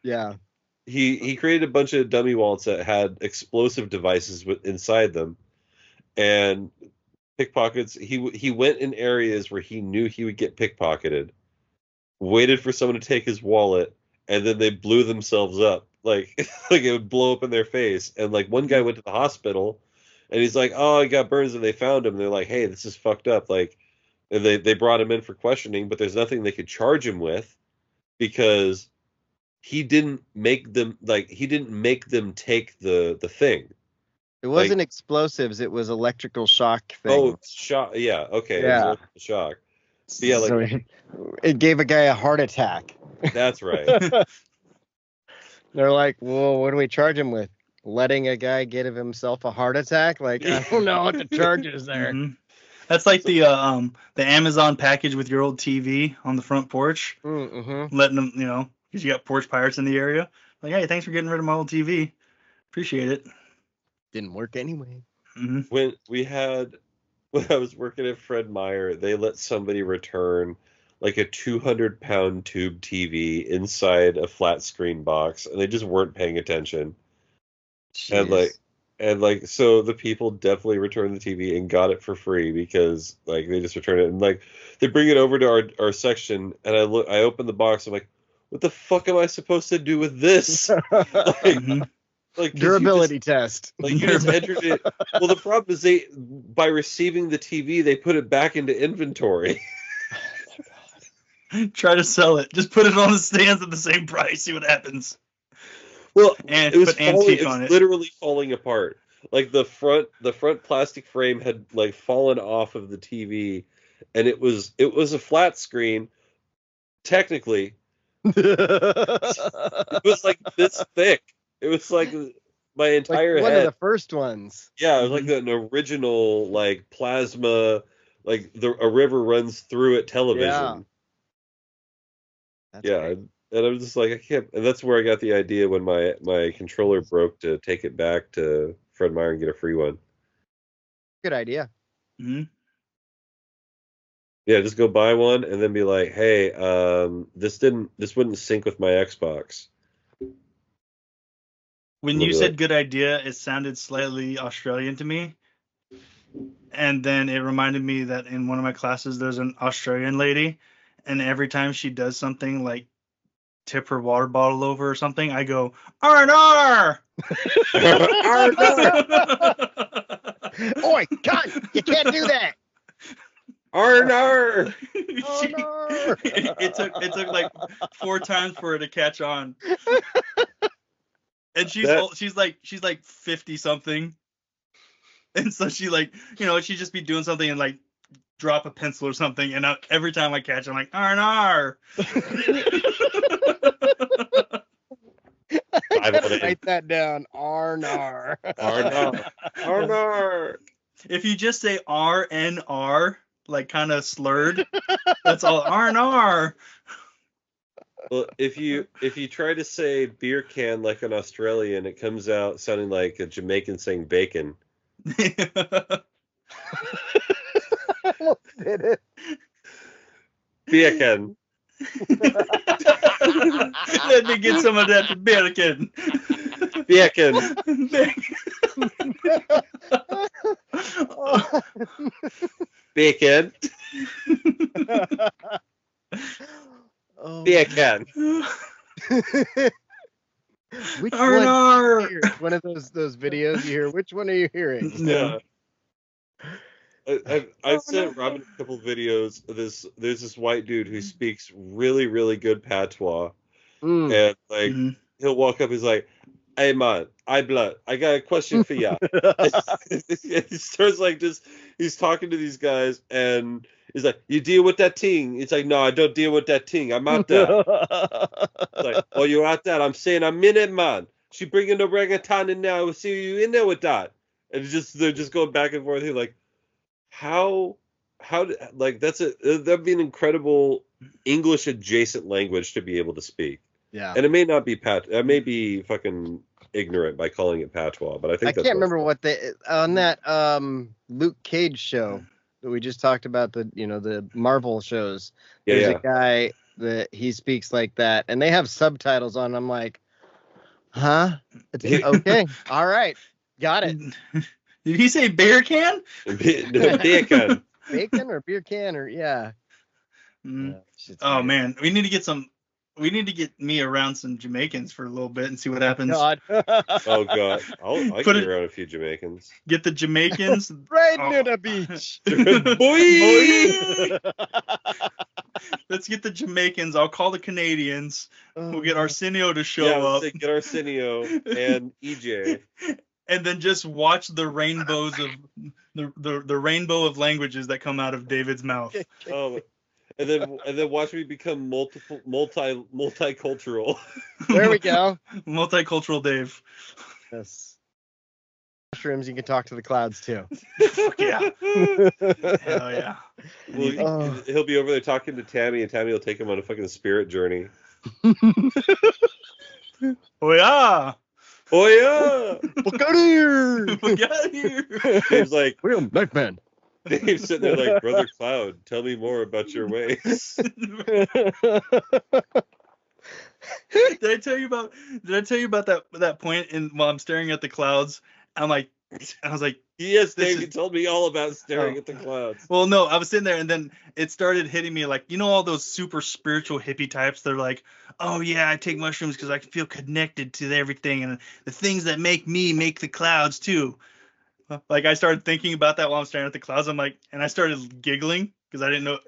yeah. He created a bunch of dummy wallets that had explosive devices inside them, and pickpockets. He went in areas where he knew he would get pickpocketed, waited for someone to take his wallet, and then they blew themselves up. Like it would blow up in their face. And like one guy went to the hospital, and he's like, "Oh, he got burns," and they found him. And they're like, "Hey, this is fucked up." Like, and they brought him in for questioning, but there's nothing they could charge him with because he didn't make them take the thing. It wasn't explosives. It was electrical shock thing. Oh, shock. Yeah. Okay. Yeah. It was electrical shock. But yeah, like so it gave a guy a heart attack. That's right. They're like, well, what do we charge him with? Letting a guy get himself a heart attack? Like, I don't know what the charge is there. Mm-hmm. That's like the Amazon package with your old TV on the front porch. Mm-hmm. Letting them, because you got porch pirates in the area. Like, hey, thanks for getting rid of my old TV. Appreciate it. Didn't work anyway. Mm-hmm. When I was working at Fred Meyer, they let somebody return like a 200-pound tube TV inside a flat screen box, and they just weren't paying attention. Jeez. And like, And like, so the people definitely returned the TV and got it for free because like they just returned it and like they bring it over to our section and I open the box. I'm like, what the fuck am I supposed to do with this? Like, Mhm. like 'cause Durability test. you just entered it. Well, the problem is by receiving the TV, they put it back into inventory. Try to sell it. Just put it on the stands at the same price. See what happens. Well, And it was put antique on it. literally falling apart. Like the front plastic frame had like fallen off of the TV, and it was a flat screen. Technically, it was like this thick. It was like my entire Like one head. of the first ones. Yeah, it was like an original like plasma, like a river runs through it television. That's Yeah, great. and I'm just like I can't. And that's where I got the idea when my controller broke to take it back to Fred Meyer and get a free one. Good idea. Mhm. Yeah, just go buy one and then be like, hey, this wouldn't sync with my Xbox. When We'll you be said like- good idea, it sounded slightly Australian to me. And then it reminded me that in one of my classes, there's an Australian lady, and every time she does something like tip her water bottle over or something, I go, R&R! Oi, God, you can't do that. Arnar! It took like 4 times for her to catch on. And she's like 50 something. And so she like, she'd just be doing something and like drop a pencil or something, and every time I catch it, I'm like, R&R. I gotta write that down. Arnar. Arnar! If you just say RNR, like kind of slurred, that's all R&R. Well, if you try to say beer can like an Australian, it comes out sounding like a Jamaican saying bacon. Almost did it. Beer can. Let me get some of that bacon. Bacon. Bacon. Oh. Bacon. Which R&R. one? One of those videos you hear. Which one are you hearing? Yeah. I've sent Robin a couple videos of this. There's this white dude who speaks really, really good patois. And like he'll walk up, he's like, "Hey man, I got a question for ya." He starts like he's talking to these guys and he's like, "You deal with that thing?" It's like, "No, I don't deal with that thing. I'm out there." It's like, "Oh, you're out there?" I'm saying I'm in it, man. She bringing the reggaeton in now. We'll see you in there with that. And they're just going back and forth. He's like, how like that'd be an incredible English adjacent language to be able to speak. Yeah. And it may not be I may be fucking ignorant by calling it patois, but I think I can't remember what they on that Luke Cage show that we just talked about, the Marvel shows. There's a guy that he speaks like that, and they have subtitles on. I'm like, huh? Okay, all right, got it. Did he say beer can? Beer can. Bacon or beer can or yeah. Oh man, we need to get me around some Jamaicans for a little bit and see what happens. God. Oh god, I can get around a few Jamaicans. Get the Jamaicans right to the beach. Boy! Let's get the Jamaicans. I'll call the Canadians. We'll get Arsenio to show up. Get Arsenio and EJ. And then just watch the rainbows of the rainbow of languages that come out of David's mouth. Oh, and then watch me become multicultural. There we go. Multicultural Dave. Yes. Mushrooms, you can talk to the clouds too. Fuck yeah. Hell yeah. Well, he'll be over there talking to Tammy, and Tammy will take him on a fucking spirit journey. Oh yeah. Oh yeah! Look out here! Look out here! Dave's like, we're Nightman. Dave's sitting there like, Brother Cloud, tell me more about your ways. Did I tell you about that point while I'm staring at the clouds I'm like, I was like, Yes, This Dave, is- you told me all about staring Oh. at the clouds. well, no, I was sitting there and then it started hitting me like, all those super spiritual hippie types. They're like, oh yeah, I take mushrooms because I can feel connected to everything and the things that make me make the clouds too. Like I started thinking about that while I'm staring at the clouds. I'm like, and I started giggling because I didn't know.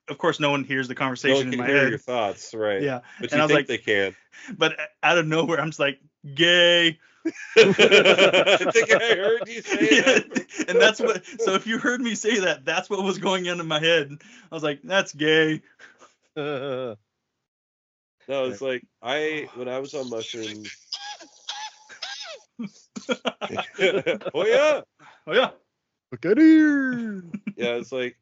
Of course, no one hears the No conversation one in can my hear head. your thoughts, right? Yeah, But and you I was think like, they can. but out of nowhere, I'm just like, gay. I think I heard you say that. And that's what. So if you heard me say that, that's what was going on in my head. I was like, that's gay. No, it's like when I was on mushrooms. Oh yeah, Oh yeah. Look at here. yeah. It's like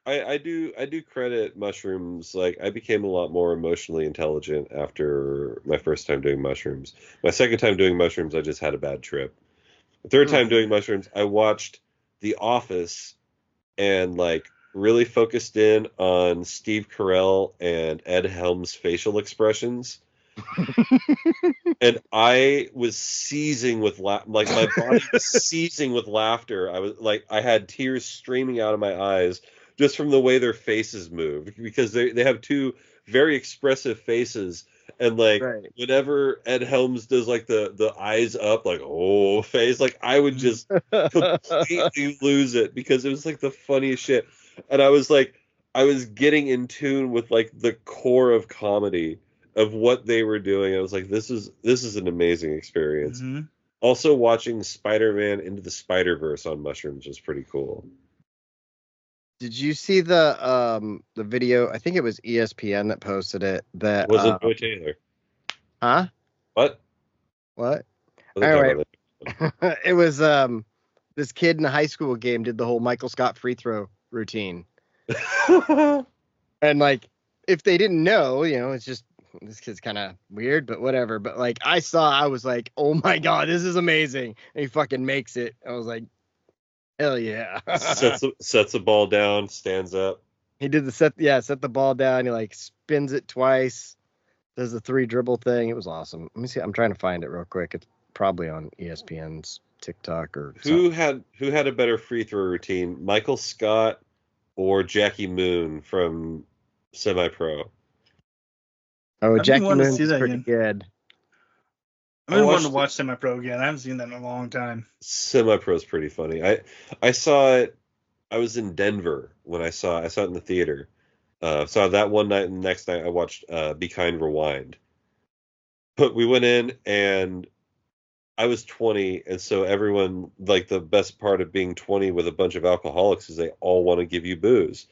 I do credit mushrooms. Like I became a lot more emotionally intelligent after my first time doing mushrooms. My second time doing mushrooms, I just had a bad trip. The third time doing mushrooms, I watched The Office and like really focused in on Steve Carell and Ed Helms' facial expressions. And I was seizing with like my body was seizing with laughter. I was like, I had tears streaming out of my eyes just from the way their faces moved because they have two very expressive faces. And like Right. whenever Ed Helms does like the eyes up, like oh face, like I would just completely lose it because it was like the funniest shit. And I was like, I was getting in tune with like the core of comedy of what they were doing. I was like, this is an amazing experience. Mm-hmm. Also, watching Spider-Man Into the Spider-Verse on mushrooms was pretty cool. Did you see the video? I think it was ESPN that posted it. That It wasn't Joy Taylor. huh? What? What? What are they talking about? It was this kid in a high school game did the whole Michael Scott free throw routine. And like if they didn't know, it's just this kid's kind of weird, but whatever. But like I was like, oh my god, this is amazing. And he fucking makes it. I was like, hell yeah. sets the ball down, stands up. He did the set the ball down. He like spins it twice, does the 3 dribble thing. It was awesome. Let me see. I'm trying to find it real quick. It's probably on ESPN's TikTok or Who something. had a better free throw routine, Michael Scott or Jackie Moon from Semi Pro? Oh, been Jackie wanting to Moon's see that pretty again. good. I've been I wanting to watched watch Semi Pro again. I haven't seen that in a long time. Semi Pro is pretty funny. I saw it. I was in Denver when I saw it in the theater. Saw that one night, and the next night I watched Be Kind Rewind. But we went in, and I was 20, and so everyone, like the best part of being 20 with a bunch of alcoholics is they all want to give you booze.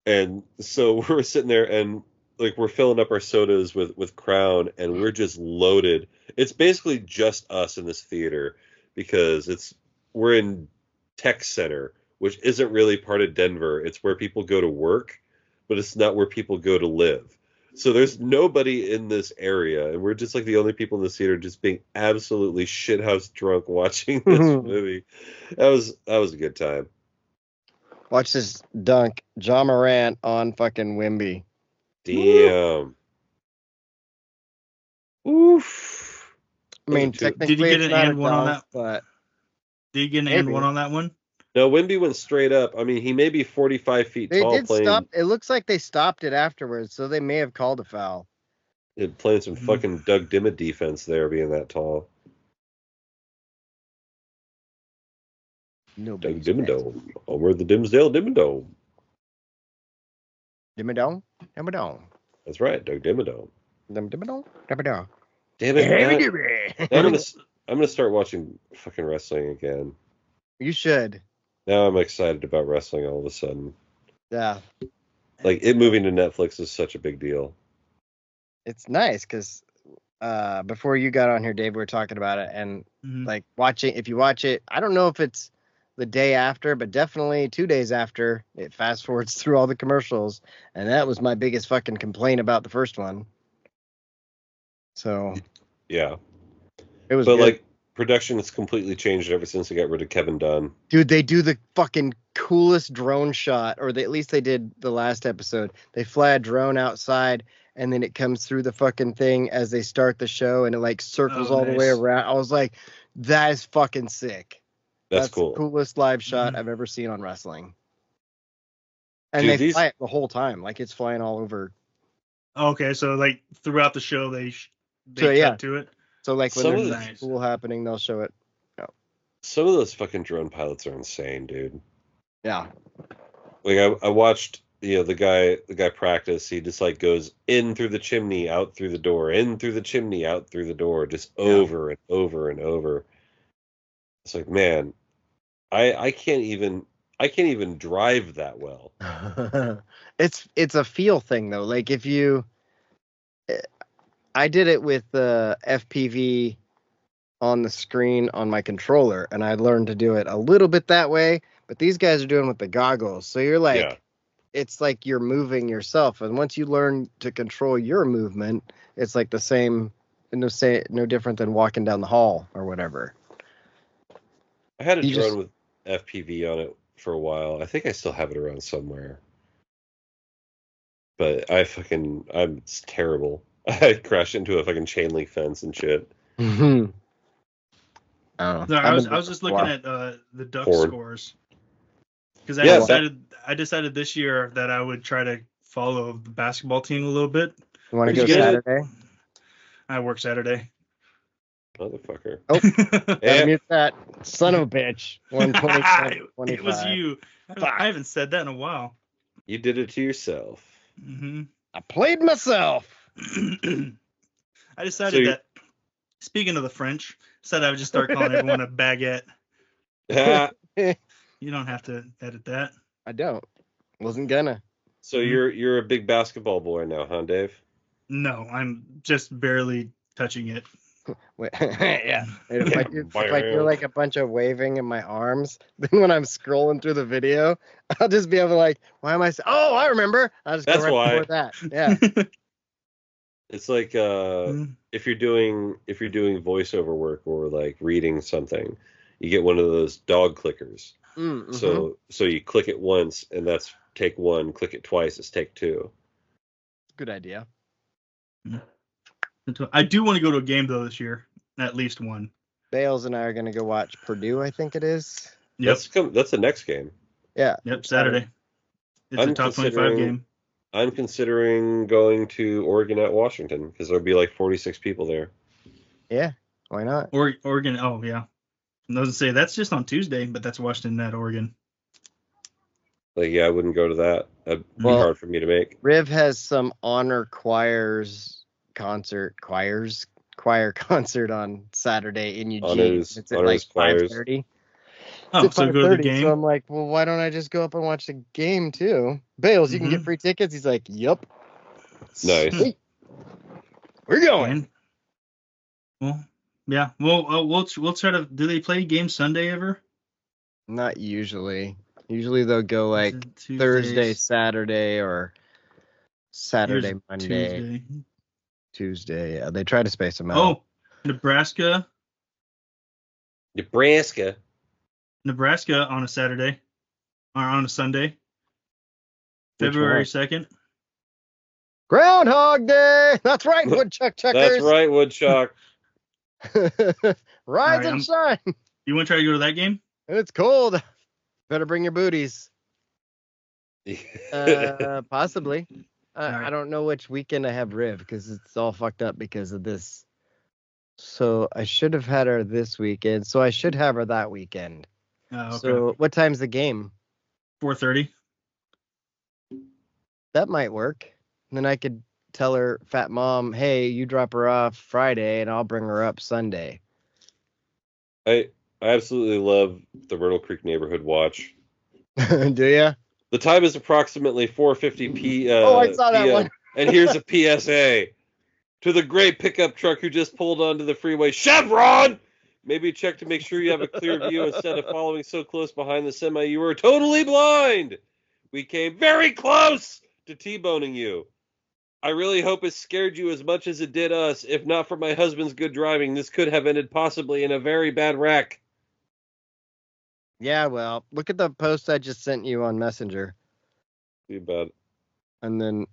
And so we're sitting there, and like we're filling up our sodas with Crown, and we're just loaded. It's basically just us in this theater because we're in Tech Center, which isn't really part of Denver. It's where people go to work, but it's not where people go to live. So there's nobody in this area, and we're just like the only people in the theater just being absolutely shithouse drunk watching this movie. That was a good time. Watch this dunk. John Morant on fucking Wimby. Damn. Oof. I mean, Those are two- technically Did he get it's an not a and one on dunk, that? but Did you get an Maybe. and one on that one? No, Wimby went straight up. I mean, he may be 45 feet they tall did playing stop. It looks like they stopped it afterwards, so they may have called a foul. playing some Mhm. fucking Doug Dimmitt defense there, being that tall. No Doug Dimmadome. Over the Dimsdale Dimmadome. Dimmadome. That's right, Doug Dimmadome. Dimmadome. Damn it, Matt. I'm gonna start watching fucking wrestling again. You should. Now I'm excited about wrestling all of a sudden. Yeah, Like it moving to Netflix is such a big deal. it's nice because before you got on here, Dave, we were talking about it, and Mhm. like watching. If you watch it, I don't know if it's the day after, but definitely 2 days after, it fast forwards through all the commercials, and that was my biggest fucking complaint about the first one. So Yeah. it was But good. like production has completely changed ever since they got rid of Kevin Dunn. Dude, they do the fucking coolest drone shot, or at least they did the last episode. They fly a drone outside, and then it comes through the fucking thing as they start the show, and it like circles Oh, all the way nice. around. I was like, That is fucking sick. That's cool. The coolest live shot Mhm. I've ever seen on wrestling. And Dude, they fly it the whole time, like it's flying all over. Okay, so like throughout the show they So, cut yeah. to it. So like when Some there's of something Nice. cool happening, they'll show it. Some of those fucking drone pilots are insane, dude. Yeah. Like I watched, the guy practice. He just like goes in through the chimney, out through the door, in through the chimney, out through the door, just over and over and over. It's like, man, I can't even drive that well. It's a feel thing though. Like if you, I did it with FPV on the screen on my controller, and I learned to do it a little bit that way. But these guys are doing with the goggles, so you're like, Yeah. it's like you're moving yourself. And once you learn to control your movement, it's like the same, no different than walking down the hall or whatever. I had a You drone just- with FPV on it for a while. I think I still have it around somewhere. But I'm terrible. I crashed into a fucking chain link fence and shit. I don't know. No, I was just looking at the duck Porn. scores because Yeah, I decided this year that I would try to follow the basketball team a little bit. You want to Where'd go you get it? Saturday? I work Saturday. Motherfucker. Oh, Yeah. gotta mute that son of a bitch. 127, It was you. I haven't said that in a while. You did it to yourself. Hmm I played myself. I decided So you- that, speaking of the French, said I would just start calling everyone a baguette. Ah, You don't have to edit that. I don't. Wasn't gonna. so you're a big basketball boy now, huh, Dave? No, I'm just barely touching it. Wait, yeah. If I do like a bunch of waving in my arms, then when I'm scrolling through the video, I'll just be able to like, why am I? Oh, I remember. I'll just That's go right why. before that. Yeah. It's like if you're doing voiceover work or like reading something, you get one of those dog clickers. Mm-hmm. So you click it once and that's take one. Click it twice, it's take two. Good idea. I do want to go to a game though this year, at least one. Bales and I are gonna go watch Purdue. I think it is. Yep, That's the next game. Yeah. yep, Saturday. It's I'm a top 25 considering- game. I'm considering going to Oregon at Washington because there'll be like 46 people there. Yeah. Why not? Oregon. Oh yeah, I was gonna say that's just on Tuesday, but that's Washington at Oregon. Like, yeah, I wouldn't go to that. That'd be Well- hard for me to make. Riv has some honor choir concert on Saturday in Eugene. Honors- it's at honors like choirs. 5:30. Oh, It's so at go to the 5:30, game. So I'm like, well, why don't I just go up and watch the game too? Bales, you can Mhm. get free tickets. He's like, yep. Nice. Sweet. We're going. And- well, yeah. Well, we'll try to. Do they play games Sunday ever? Not usually. Usually they'll go like Tuesdays. Thursday, Saturday, or Saturday, Here's Monday, Tuesday. Tuesday. Yeah, they try to space them out. Oh, Nebraska on a Saturday or on a Sunday, Which February one? 2nd. Groundhog Day. That's right, woodchuck chuckers. That's right, Woodchuck. Rise Alright, and shine. You want to try to go to that game? And it's cold. Better bring your booties. Possibly. I Alright. don't know which weekend I have Riv because it's all fucked up because of this. So I should have had her this weekend. So I should have her that weekend. Okay. So what time's the game? 4:30. That might work. And then I could tell her, fat mom, hey, you drop her off Friday and I'll bring her up Sunday. I absolutely love the Myrtle Creek Neighborhood Watch. Do ya? The time is approximately 4:50 p. I saw that PM, one. And here's a PSA to the gray pickup truck who just pulled onto the freeway. Chevron. Maybe check to make sure you have a clear view instead of following so close behind the semi. You were totally blind. We came very close to T-boning you. I really hope it scared you as much as it did us. If not for my husband's good driving, this could have ended possibly in a very bad wreck. Yeah, well, look at the post I just sent you on Messenger. Too bad. And then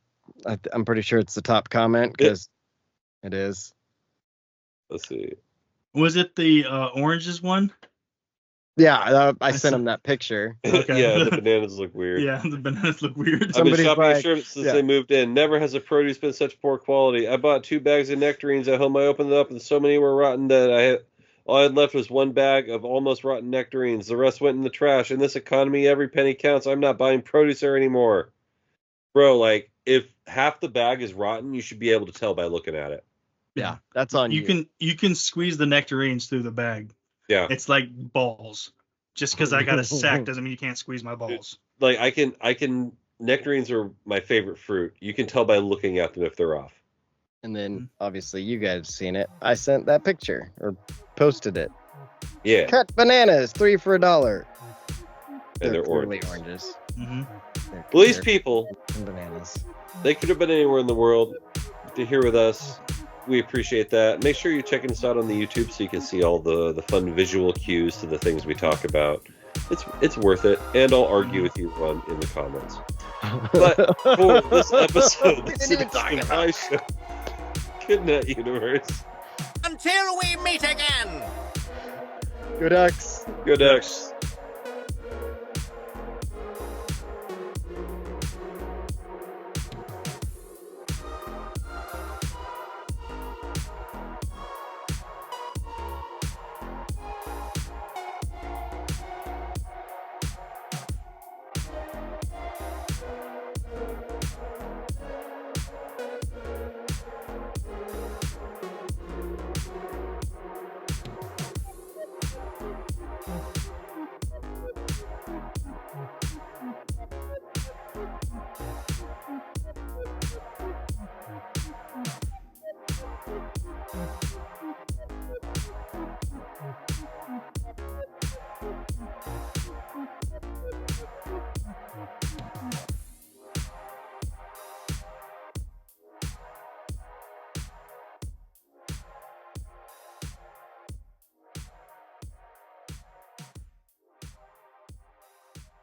I'm pretty sure it's the top comment because it is. Let's see. Was it the oranges one? Yeah, I sent saw- him that picture. Okay. Yeah, the bananas look weird. Yeah, the bananas look weird. I've been Somebody's shopping like, at shrimp since yeah. they moved in. Never has the produce been such poor quality. I bought 2 bags of nectarines at home. I opened it up and so many were rotten that all I had left was 1 bag of almost rotten nectarines. The rest went in the trash. In this economy, every penny counts. I'm not buying produce there anymore. Bro, like, if half the bag is rotten, you should be able to tell by looking at it. Yeah, that's on you. You can squeeze the nectarines through the bag. Yeah. It's like balls. Just because I got a sack doesn't mean you can't squeeze my balls. Like, I can, nectarines are my favorite fruit. You can tell by looking at them if they're off. And then obviously you guys have seen it. I sent that picture or posted it. Yeah. Cut bananas, 3 for $1. And they're clearly oranges. oranges. Mm-hmm. Well, these people, Bananas. they could have been anywhere in the world. They're here with us. We appreciate that. Make sure you're checking us out on the YouTube so you can see all the fun visual cues to the things we talk about. It's worth it, and I'll argue with you in the comments. But for this episode, this is the My Show. Good night, universe. Until we meet again! Go Ducks. Go Ducks.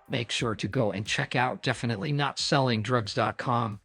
Make sure to go and check out definitelynotsellingdrugs.com.